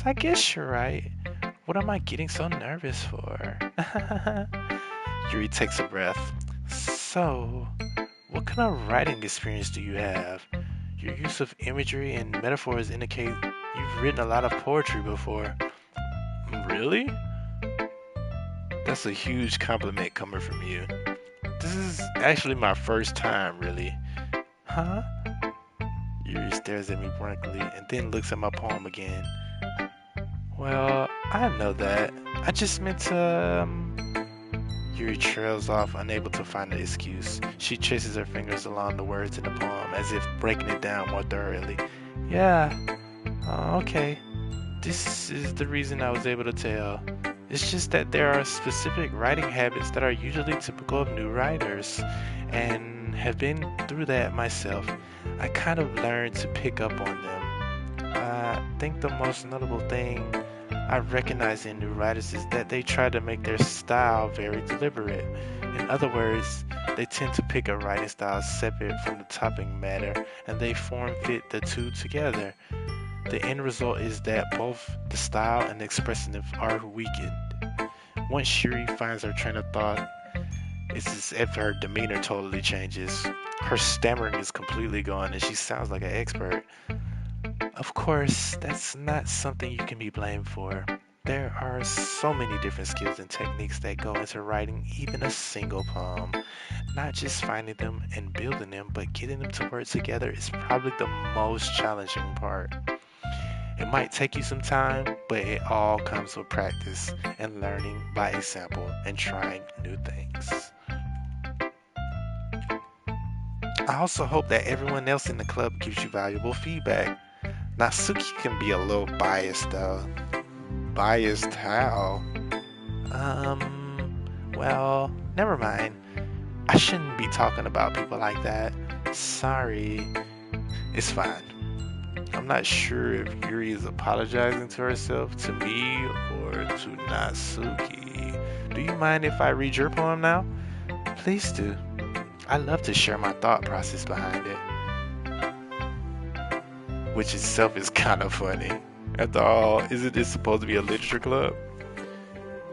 I guess you're right. What am I getting so nervous for? Yuri takes a breath. So, what kind of writing experience do you have? Your use of imagery and metaphors indicate you've written a lot of poetry before. Really? That's a huge compliment coming from you. This is actually my first time, really. Huh? Yuri stares at me blankly and then looks at my poem again. Well, I know that. I just meant to. Yuri trails off, unable to find an excuse. She traces her fingers along the words in the poem, as if breaking it down more thoroughly. Yeah. Okay. This is the reason I was able to tell. It's just that there are specific writing habits that are usually typical of new writers, and have been through that myself. I kind of learned to pick up on them. I think the most notable thing I recognize in new writers is that they try to make their style very deliberate. In other words, they tend to pick a writing style separate from the topic matter, and they form fit the two together. The end result is that both the style and the expressiveness are weakened. Once Shuri finds her train of thought, it's as if her demeanor totally changes. Her stammering is completely gone and she sounds like an expert. Of course, that's not something you can be blamed for. There are so many different skills and techniques that go into writing even a single poem. Not just finding them and building them, but getting them to work together is probably the most challenging part. It might take you some time, but it all comes with practice and learning by example and trying new things. I also hope that everyone else in the club gives you valuable feedback. Now, Suki can be a little biased though. Biased how? Well, never mind. I shouldn't be talking about people like that. Sorry. It's fine. I'm not sure if Yuri is apologizing to herself, to me, or to Natsuki. Do you mind if I read your poem now? Please do. I love to share my thought process behind it. Which itself is kind of funny. After all, isn't this supposed to be a literature club?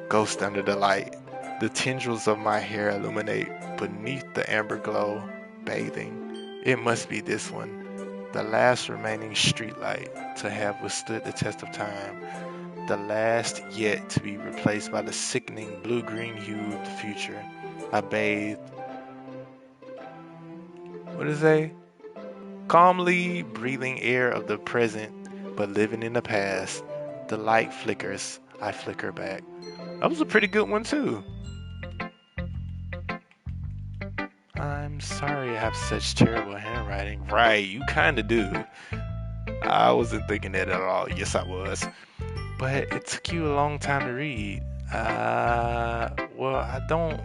Ghost under the light. The tendrils of my hair illuminate beneath the amber glow, bathing. It must be this one. The last remaining streetlight to have withstood the test of time. The last yet to be replaced by the sickening blue-green hue of the future. I bathe. What does it say? Calmly breathing air of the present, but living in the past. The light flickers. I flicker back. That was a pretty good one too. I'm sorry I have such terrible handwriting. Right, you kinda do. I wasn't thinking that at all. Yes, I was. But it took you a long time to read. Well, I don't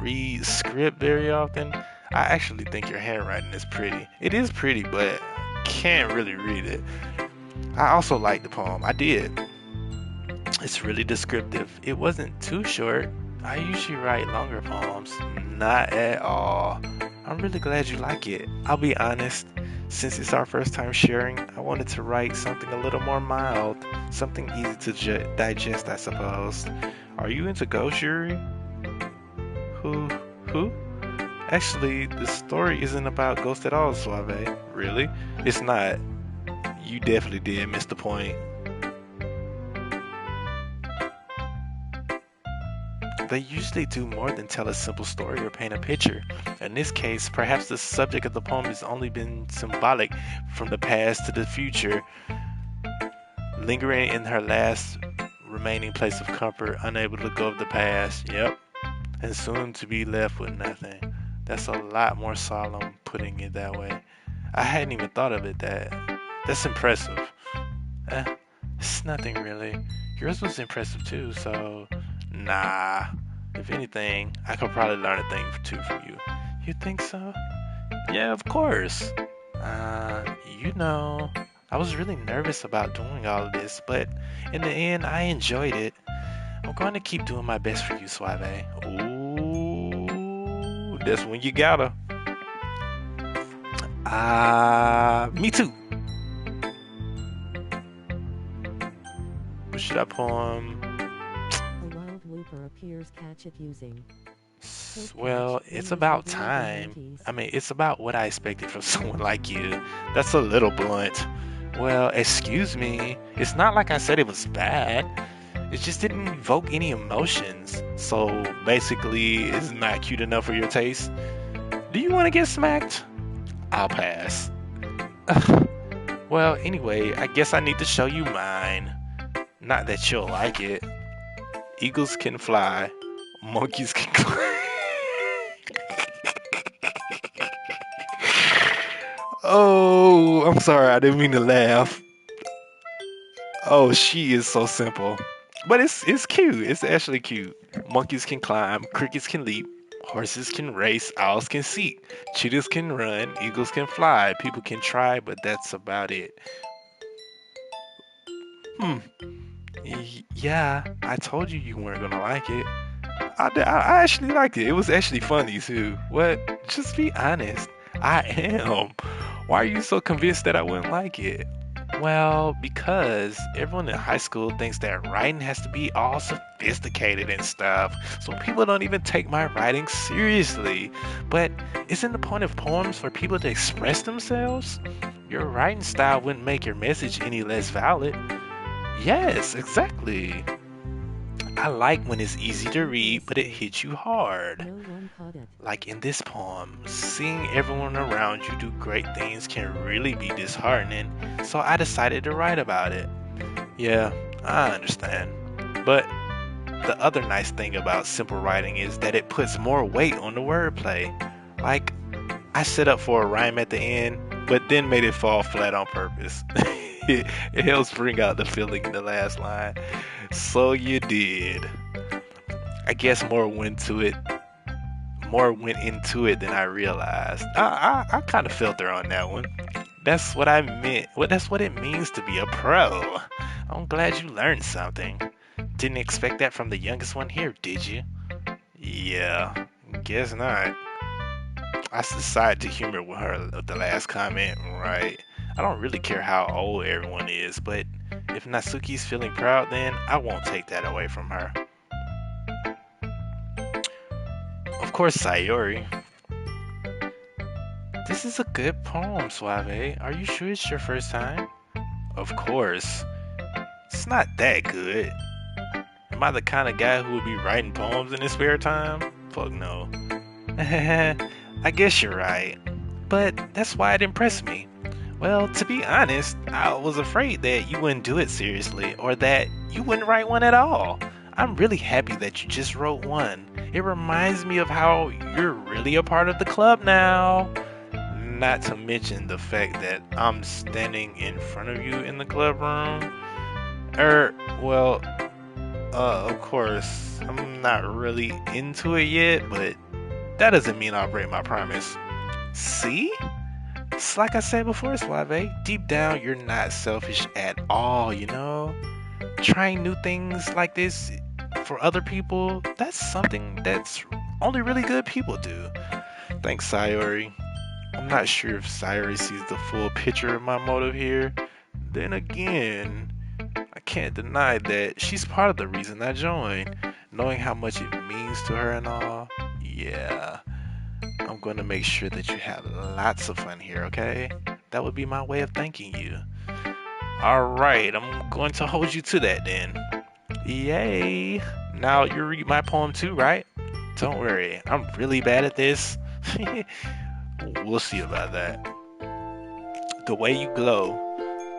read script very often. I actually think your handwriting is pretty. It is pretty, but can't really read it. I also like the poem. I did. It's really descriptive. It wasn't too short. I usually write longer poems. Not at all. I'm really glad you like it. I'll be honest, since it's our first time sharing, I wanted to write something a little more mild, something easy to digest, I suppose. Are you into ghosts, Yuri? Who? Actually, the story isn't about ghosts at all, Suave. Really? It's not. You definitely did miss the point. They usually do more than tell a simple story or paint a picture. In this case, perhaps the subject of the poem has only been symbolic from the past to the future, lingering in her last remaining place of comfort, unable to go of the past, yep, and soon to be left with nothing. That's a lot more solemn putting it that way. I hadn't even thought of it that's impressive. It's nothing really. Yours was impressive too, so nah. If anything, I could probably learn a thing or two from you. You think so? Yeah, of course. I was really nervous about doing all of this, but in the end, I enjoyed it. I'm going to keep doing my best for you, Suave. Ooh, that's when you gotta. Me too. What should I poem? A wild whooper appears, catch it using. Well, it's about time. I mean, it's about what I expected from someone like you. That's a little blunt. Well, excuse me. It's not like I said it was bad. It just didn't evoke any emotions. So basically, it's not cute enough for your taste. Do you want to get smacked? I'll pass. Well, anyway, I guess I need to show you mine. Not that you'll like it. Eagles can fly. Monkeys can climb. Oh, I'm sorry. I didn't mean to laugh. Oh, she is so simple. But it's cute. It's actually cute. Monkeys can climb. Crickets can leap. Horses can race. Owls can seek. Cheetahs can run. Eagles can fly. People can try, but that's about it. Yeah, I told you you weren't gonna like it. I actually liked it. It was actually funny too. What? Just be honest. I am. Why are you so convinced that I wouldn't like it? Well, because everyone in high school thinks that writing has to be all sophisticated and stuff, so people don't even take my writing seriously. But isn't the point of poems for people to express themselves? Your writing style wouldn't make your message any less valid. Yes, exactly. I like when it's easy to read, but it hits you hard. No one caught it. Like in this poem, seeing everyone around you do great things can really be disheartening, so I decided to write about it. Yeah, I understand. But the other nice thing about simple writing is that it puts more weight on the wordplay. Like, I set up for a rhyme at the end, but then made it fall flat on purpose. It helps bring out the feeling in the last line. So you did. I guess more went into it than I realized. I kind of felt her on that one. That's what I meant. That's what it means to be a pro. I'm glad you learned something. Didn't expect that from the youngest one here, did you? Yeah, guess not. I decided to humor with her of the last comment, right? I don't really care how old everyone is, but if Natsuki's feeling proud, then I won't take that away from her. Of course, Sayori. This is a good poem, Suave. Are you sure it's your first time? Of course. It's not that good. Am I the kind of guy who would be writing poems in his spare time? Fuck no. I guess you're right. But that's why it impressed me. Well, to be honest, I was afraid that you wouldn't do it seriously or that you wouldn't write one at all. I'm really happy that you just wrote one. It reminds me of how you're really a part of the club now. Not to mention the fact that I'm standing in front of you in the club room. Well, of course, I'm not really into it yet, but that doesn't mean I'll break my promise. See? It's like I said before, Suave, deep down you're not selfish at all, you know? Trying new things like this for other people, that's something that's only really good people do. Thanks, Sayori. I'm not sure if Sayori sees the full picture of my motive here. Then again, I can't deny that she's part of the reason I joined. Knowing how much it means to her and all, yeah. I'm going to make sure that you have lots of fun here, okay? That would be my way of thanking you. Alright, I'm going to hold you to that then. Yay! Now you read my poem too, right? Don't worry, I'm really bad at this. We'll see about that. The way you glow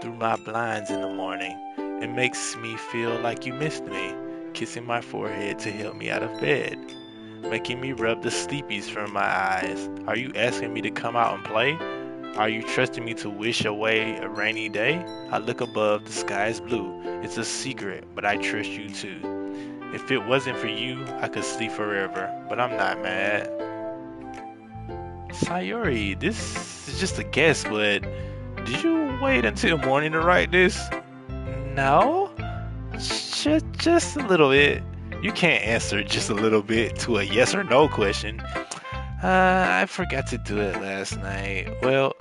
through my blinds in the morning, it makes me feel like you missed me, kissing my forehead to help me out of bed, making me rub the sleepies from my eyes. Are you asking me to come out and play? Are you trusting me to wish away a rainy day? I look above, the sky is blue. It's a secret, but I trust you too. If it wasn't for you, I could sleep forever, but I'm not mad. Sayori, this is just a guess, but did you wait until morning to write this? No? Just a little bit. You can't answer just a little bit to a yes or no question. I forgot to do it last night. Well,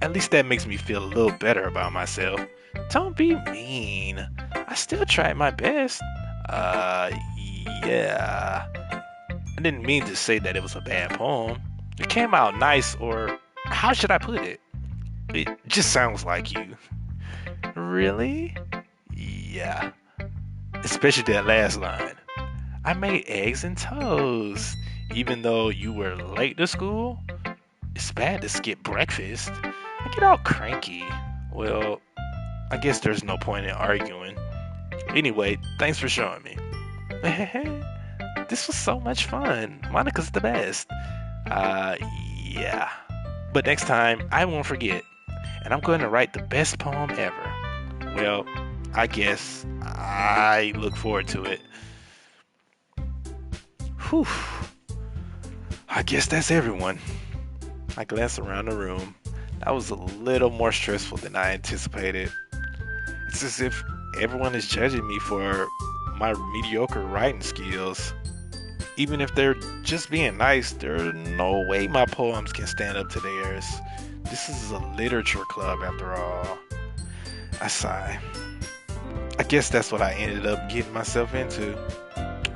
at least that makes me feel a little better about myself. Don't be mean. I still tried my best. Yeah. I didn't mean to say that it was a bad poem. It came out nice, or how should I put it? It just sounds like you. Really? Yeah. Especially that last line. I made eggs and toast. Even though you were late to school? It's bad to skip breakfast. I get all cranky. Well, I guess there's no point in arguing. Anyway, thanks for showing me. This was so much fun. Monica's the best. Yeah. But next time, I won't forget. And I'm going to write the best poem ever. Well, I guess I look forward to it. Whew. I guess that's everyone. I glanced around the room. That was a little more stressful than I anticipated. It's as if everyone is judging me for my mediocre writing skills. Even if they're just being nice, there's no way my poems can stand up to theirs. This is a literature club after all. I sigh. I guess that's what I ended up getting myself into.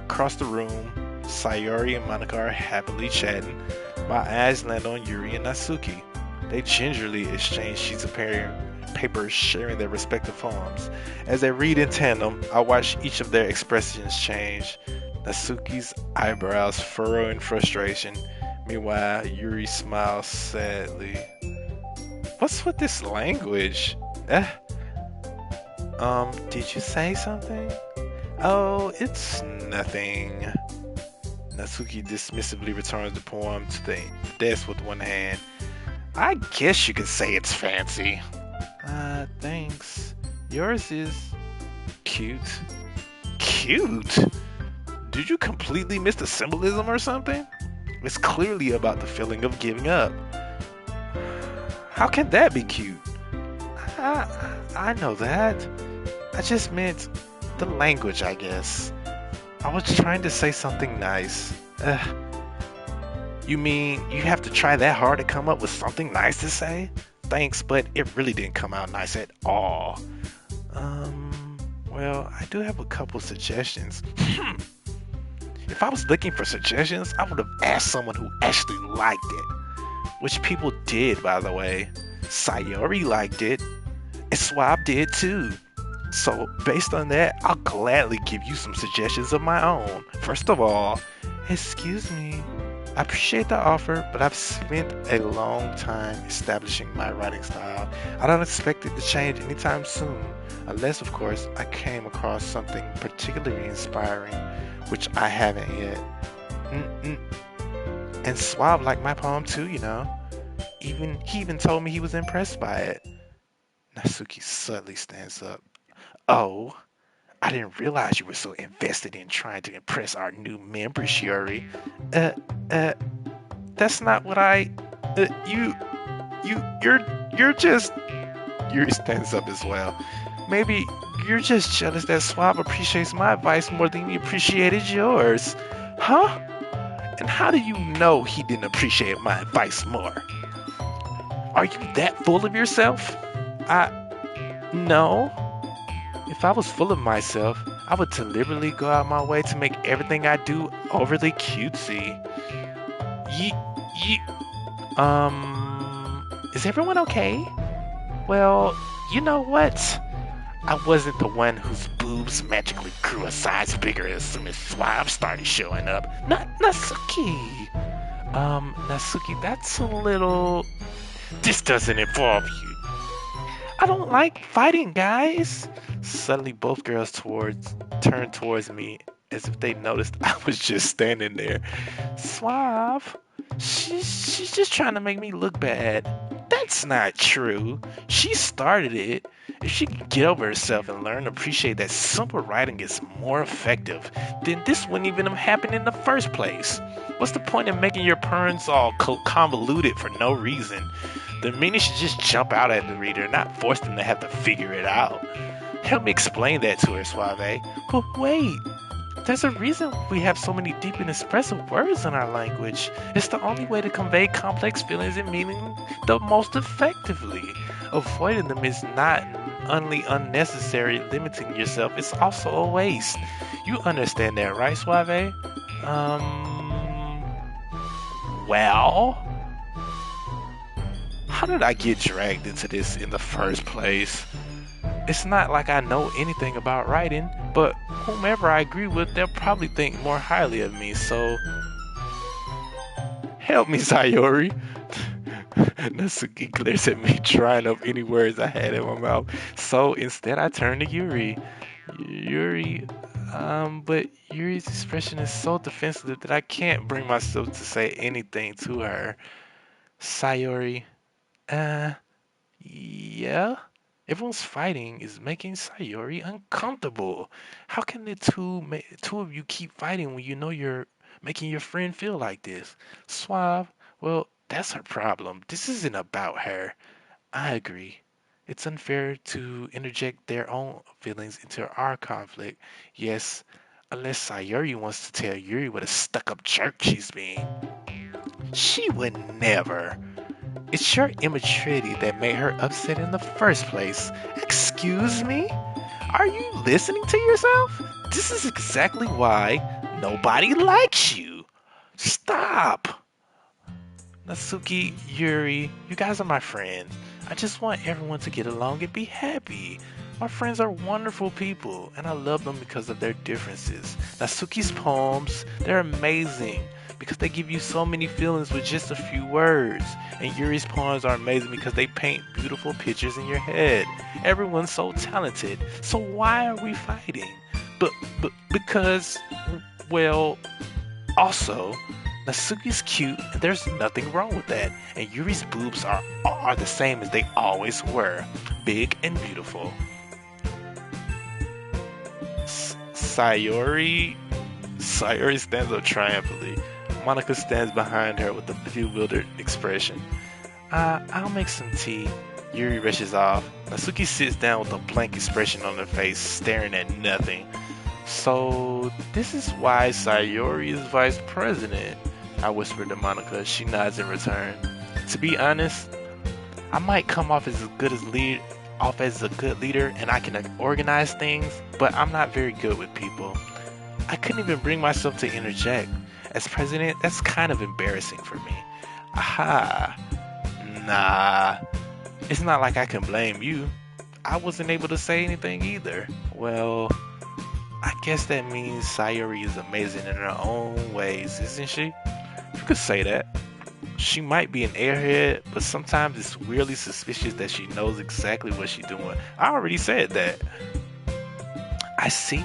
Across the room, Sayori and Monica are happily chatting. My eyes land on Yuri and Natsuki. They gingerly exchange sheets of paper, sharing their respective poems. As they read in tandem, I watch each of their expressions change. Natsuki's eyebrows furrow in frustration. Meanwhile, Yuri smiles sadly. What's with this language? Eh, did you say something? Oh, it's nothing. Natsuki dismissively returns the poem to the desk with one hand. I guess you could say it's fancy. Thanks. Yours is cute. Cute? Did you completely miss the symbolism or something? It's clearly about the feeling of giving up. How can that be cute? I know that. I just meant the language, I guess. I was trying to say something nice. You mean you have to try that hard to come up with something nice to say? Thanks, but it really didn't come out nice at all. Well, I do have a couple suggestions. If I was looking for suggestions, I would have asked someone who actually liked it. Which people did, by the way. Sayori liked it, and Swab did too. So, based on that, I'll gladly give you some suggestions of my own. First of all, excuse me. I appreciate the offer, but I've spent a long time establishing my writing style. I don't expect it to change anytime soon, unless, of course, I came across something particularly inspiring, which I haven't yet. And Swab liked my poem too, you know. He even told me he was impressed by it. Natsuki suddenly stands up. Oh, I didn't realize you were so invested in trying to impress our new member, Shiori. Uh, uh, that's not what I. You're just. Yuri stands up as well. Maybe you're just jealous that Swab appreciates my advice more than he appreciated yours. Huh? And how do you know he didn't appreciate my advice more? Are you that full of yourself? No. If I was full of myself, I would deliberately go out my way to make everything I do overly cutesy. Ye, is everyone okay? Well, you know what? I wasn't the one whose boobs magically grew a size bigger as soon as Swab started showing up. Not Natsuki. Natsuki, that's a little... This doesn't involve you. I don't like fighting, guys. Suddenly, both girls turned towards me as if they noticed I was just standing there. Suave, she's just trying to make me look bad. That's not true. She started it. If she could get over herself and learn to appreciate that simple writing is more effective, then this wouldn't even have happened in the first place. What's the point of making your puns all convoluted for no reason? The meaning should just jump out at the reader, not force them to have to figure it out. Help me explain that to her, Suave. But wait, there's a reason we have so many deep and expressive words in our language. It's the only way to convey complex feelings and meaning the most effectively. Avoiding them is not only unnecessary, limiting yourself, it's also a waste. You understand that, right, Suave? Well, how did I get dragged into this in the first place? It's not like I know anything about writing, but whomever I agree with, they'll probably think more highly of me, so... Help me, Sayori. Natsuki glares at me, trying up any words I had in my mouth. So instead I turn to Yuri. But Yuri's expression is so defensive that I can't bring myself to say anything to her. Sayori, yeah? Everyone's fighting is making Sayori uncomfortable. How can the two of you keep fighting when you know you're making your friend feel like this? Suave, well, that's her problem. This isn't about her. I agree. It's unfair to interject their own feelings into our conflict. Yes, unless Sayori wants to tell Yuri what a stuck-up jerk she's being. She would never. It's your immaturity that made her upset in the first place. Excuse me? Are you listening to yourself? This is exactly why nobody likes you. Stop! Natsuki, Yuri, you guys are my friends. I just want everyone to get along and be happy. My friends are wonderful people, and I love them because of their differences. Natsuki's poems, they're amazing because they give you so many feelings with just a few words. And Yuri's poems are amazing because they paint beautiful pictures in your head. Everyone's so talented, so why are we fighting? Because, well, also, Natsuki's cute, and there's nothing wrong with that. And Yuri's boobs are the same as they always were, big and beautiful. Sayori stands up triumphantly. Monica stands behind her with a bewildered expression. I'll make some tea. Yuri rushes off. Natsuki sits down with a blank expression on her face, staring at nothing. So, this is why Sayori is vice president, I whispered to Monica. She nods in return. To be honest, I might come off as a good leader and I can organize things, but I'm not very good with people. I couldn't even bring myself to interject. As president, that's kind of embarrassing for me. Aha. Nah. It's not like I can blame you. I wasn't able to say anything either. Well, I guess that means Sayori is amazing in her own ways, isn't she? You could say that. She might be an airhead, but sometimes it's weirdly suspicious that she knows exactly what she's doing. I already said that. I see.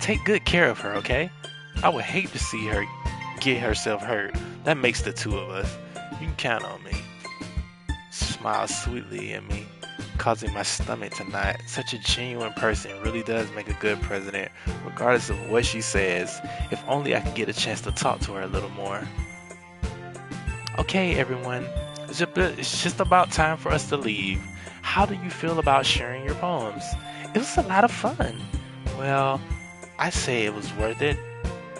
Take good care of her, okay? I would hate to see her get herself hurt. That makes the two of us. You can count on me. Smile sweetly at me, causing my stomach to knot. Such a genuine person really does make a good president, regardless of what she says. If only I could get a chance to talk to her a little more. Okay, everyone, it's just about time for us to leave. How do you feel about sharing your poems? It was a lot of fun. Well, I say it was worth it.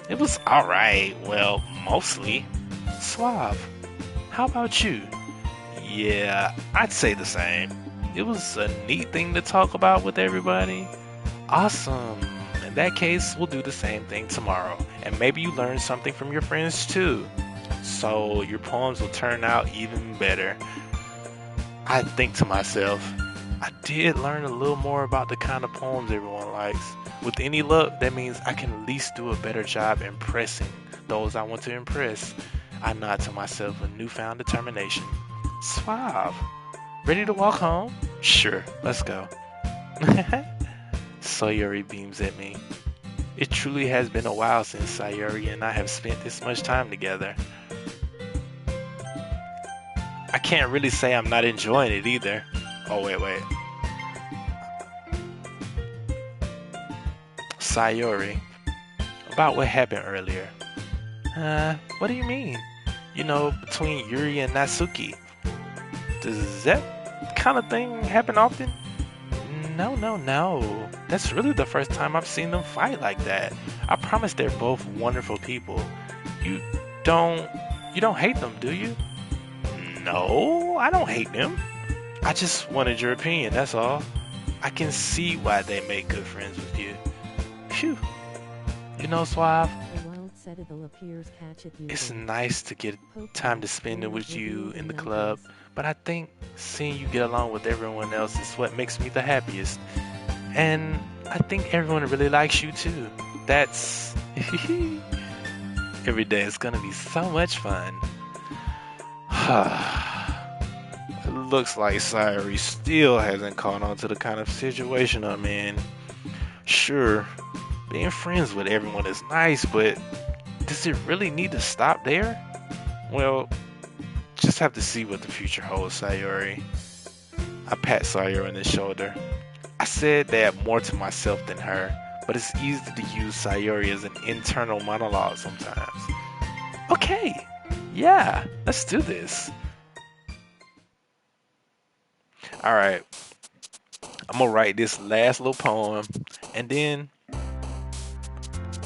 It was alright, well, mostly. Suave, how about you? Yeah, I'd say the same. It was a neat thing to talk about with everybody. Awesome. In that case, we'll do the same thing tomorrow. And maybe you learn something from your friends too. So your poems will turn out even better. I think to myself, I did learn a little more about the kind of poems everyone likes. With any luck, that means I can at least do a better job impressing those I want to impress. I nod to myself with newfound determination. Suave. Ready to walk home? Sure, let's go. Sayori beams at me. It truly has been a while since Sayori and I have spent this much time together. I can't really say I'm not enjoying it either. Oh, wait. Sayori, about what happened earlier. What do you mean? You know, between Yuri and Natsuki. Does that kind of thing happen often? No. That's really the first time I've seen them fight like that. I promise they're both wonderful people. You don't hate them, do you? No, I don't hate them. I just wanted your opinion, that's all. I can see why they make good friends with you. Phew. You know, Suave, it's nice to get time to spend it with you in the club, but I think seeing you get along with everyone else is what makes me the happiest. And I think everyone really likes you too. That's... Every day is gonna be so much fun. It looks like Sayori still hasn't caught on to the kind of situation I'm in. Sure, being friends with everyone is nice, but does it really need to stop there? Well, just have to see what the future holds, Sayori. I pat Sayori on the shoulder. I said that more to myself than her, but it's easy to use Sayori as an internal monologue sometimes. Okay, yeah, let's do this. Alright, I'm gonna write this last little poem, and then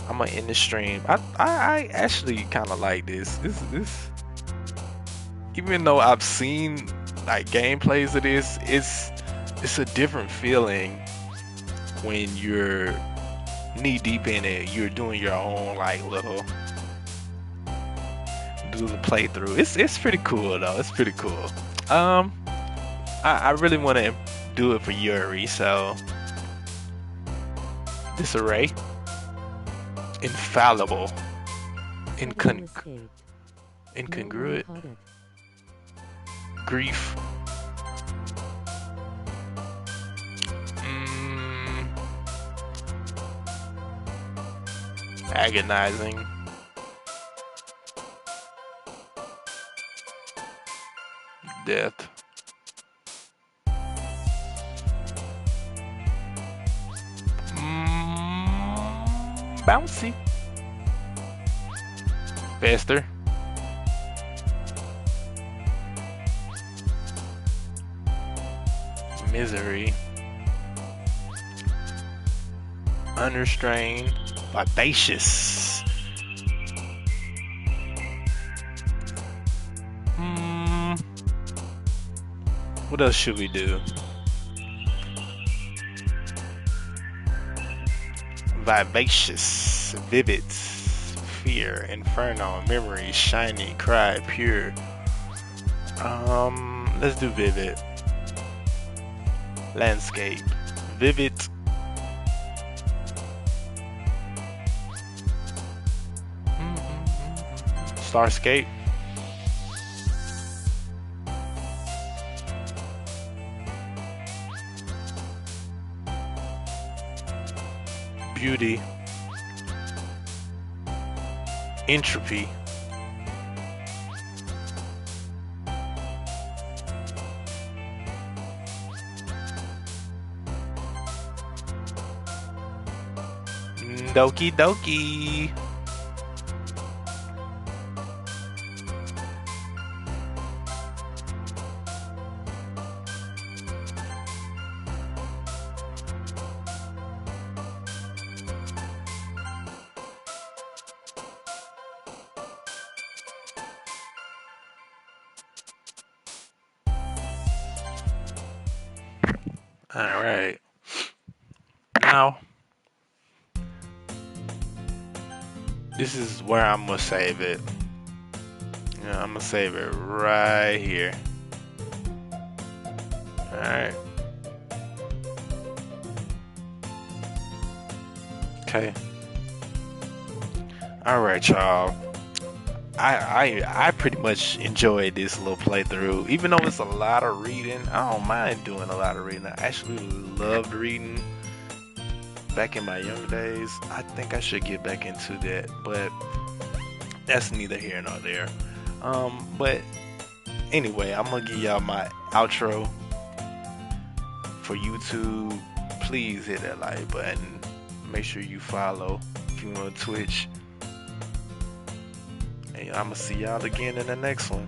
I'm gonna end the stream. I actually kind of like this. This even though I've seen like gameplays of this, it's a different feeling when you're knee deep in it. You're doing your own like little do the playthrough. It's pretty cool though. It's pretty cool. Um, I really want to do it for Yuri. So disarray, infallible, Capital escaped. No one incongruent, caught it. grief. Mm, agonizing. Death. Bouncy. Faster. Misery. Unrestrained. Vivacious. What else should we do? Vivacious, vivid, fear, inferno, memory, shiny, cry, pure. Let's do vivid. Landscape, vivid. Starscape. Beauty. Entropy. Doki doki. All right. Now, this is where I'm gonna save it. Yeah, I'm gonna save it right here. All right. Okay. All right, y'all. I pretty much enjoyed this little playthrough. Even though it's a lot of reading, I don't mind doing a lot of reading. I actually loved reading back in my young days. I think I should get back into that, but that's neither here nor there. But anyway, I'm gonna give y'all my outro for YouTube. Please hit that like button. Make sure you follow if you on Twitch. And I'm gonna see y'all again in the next one.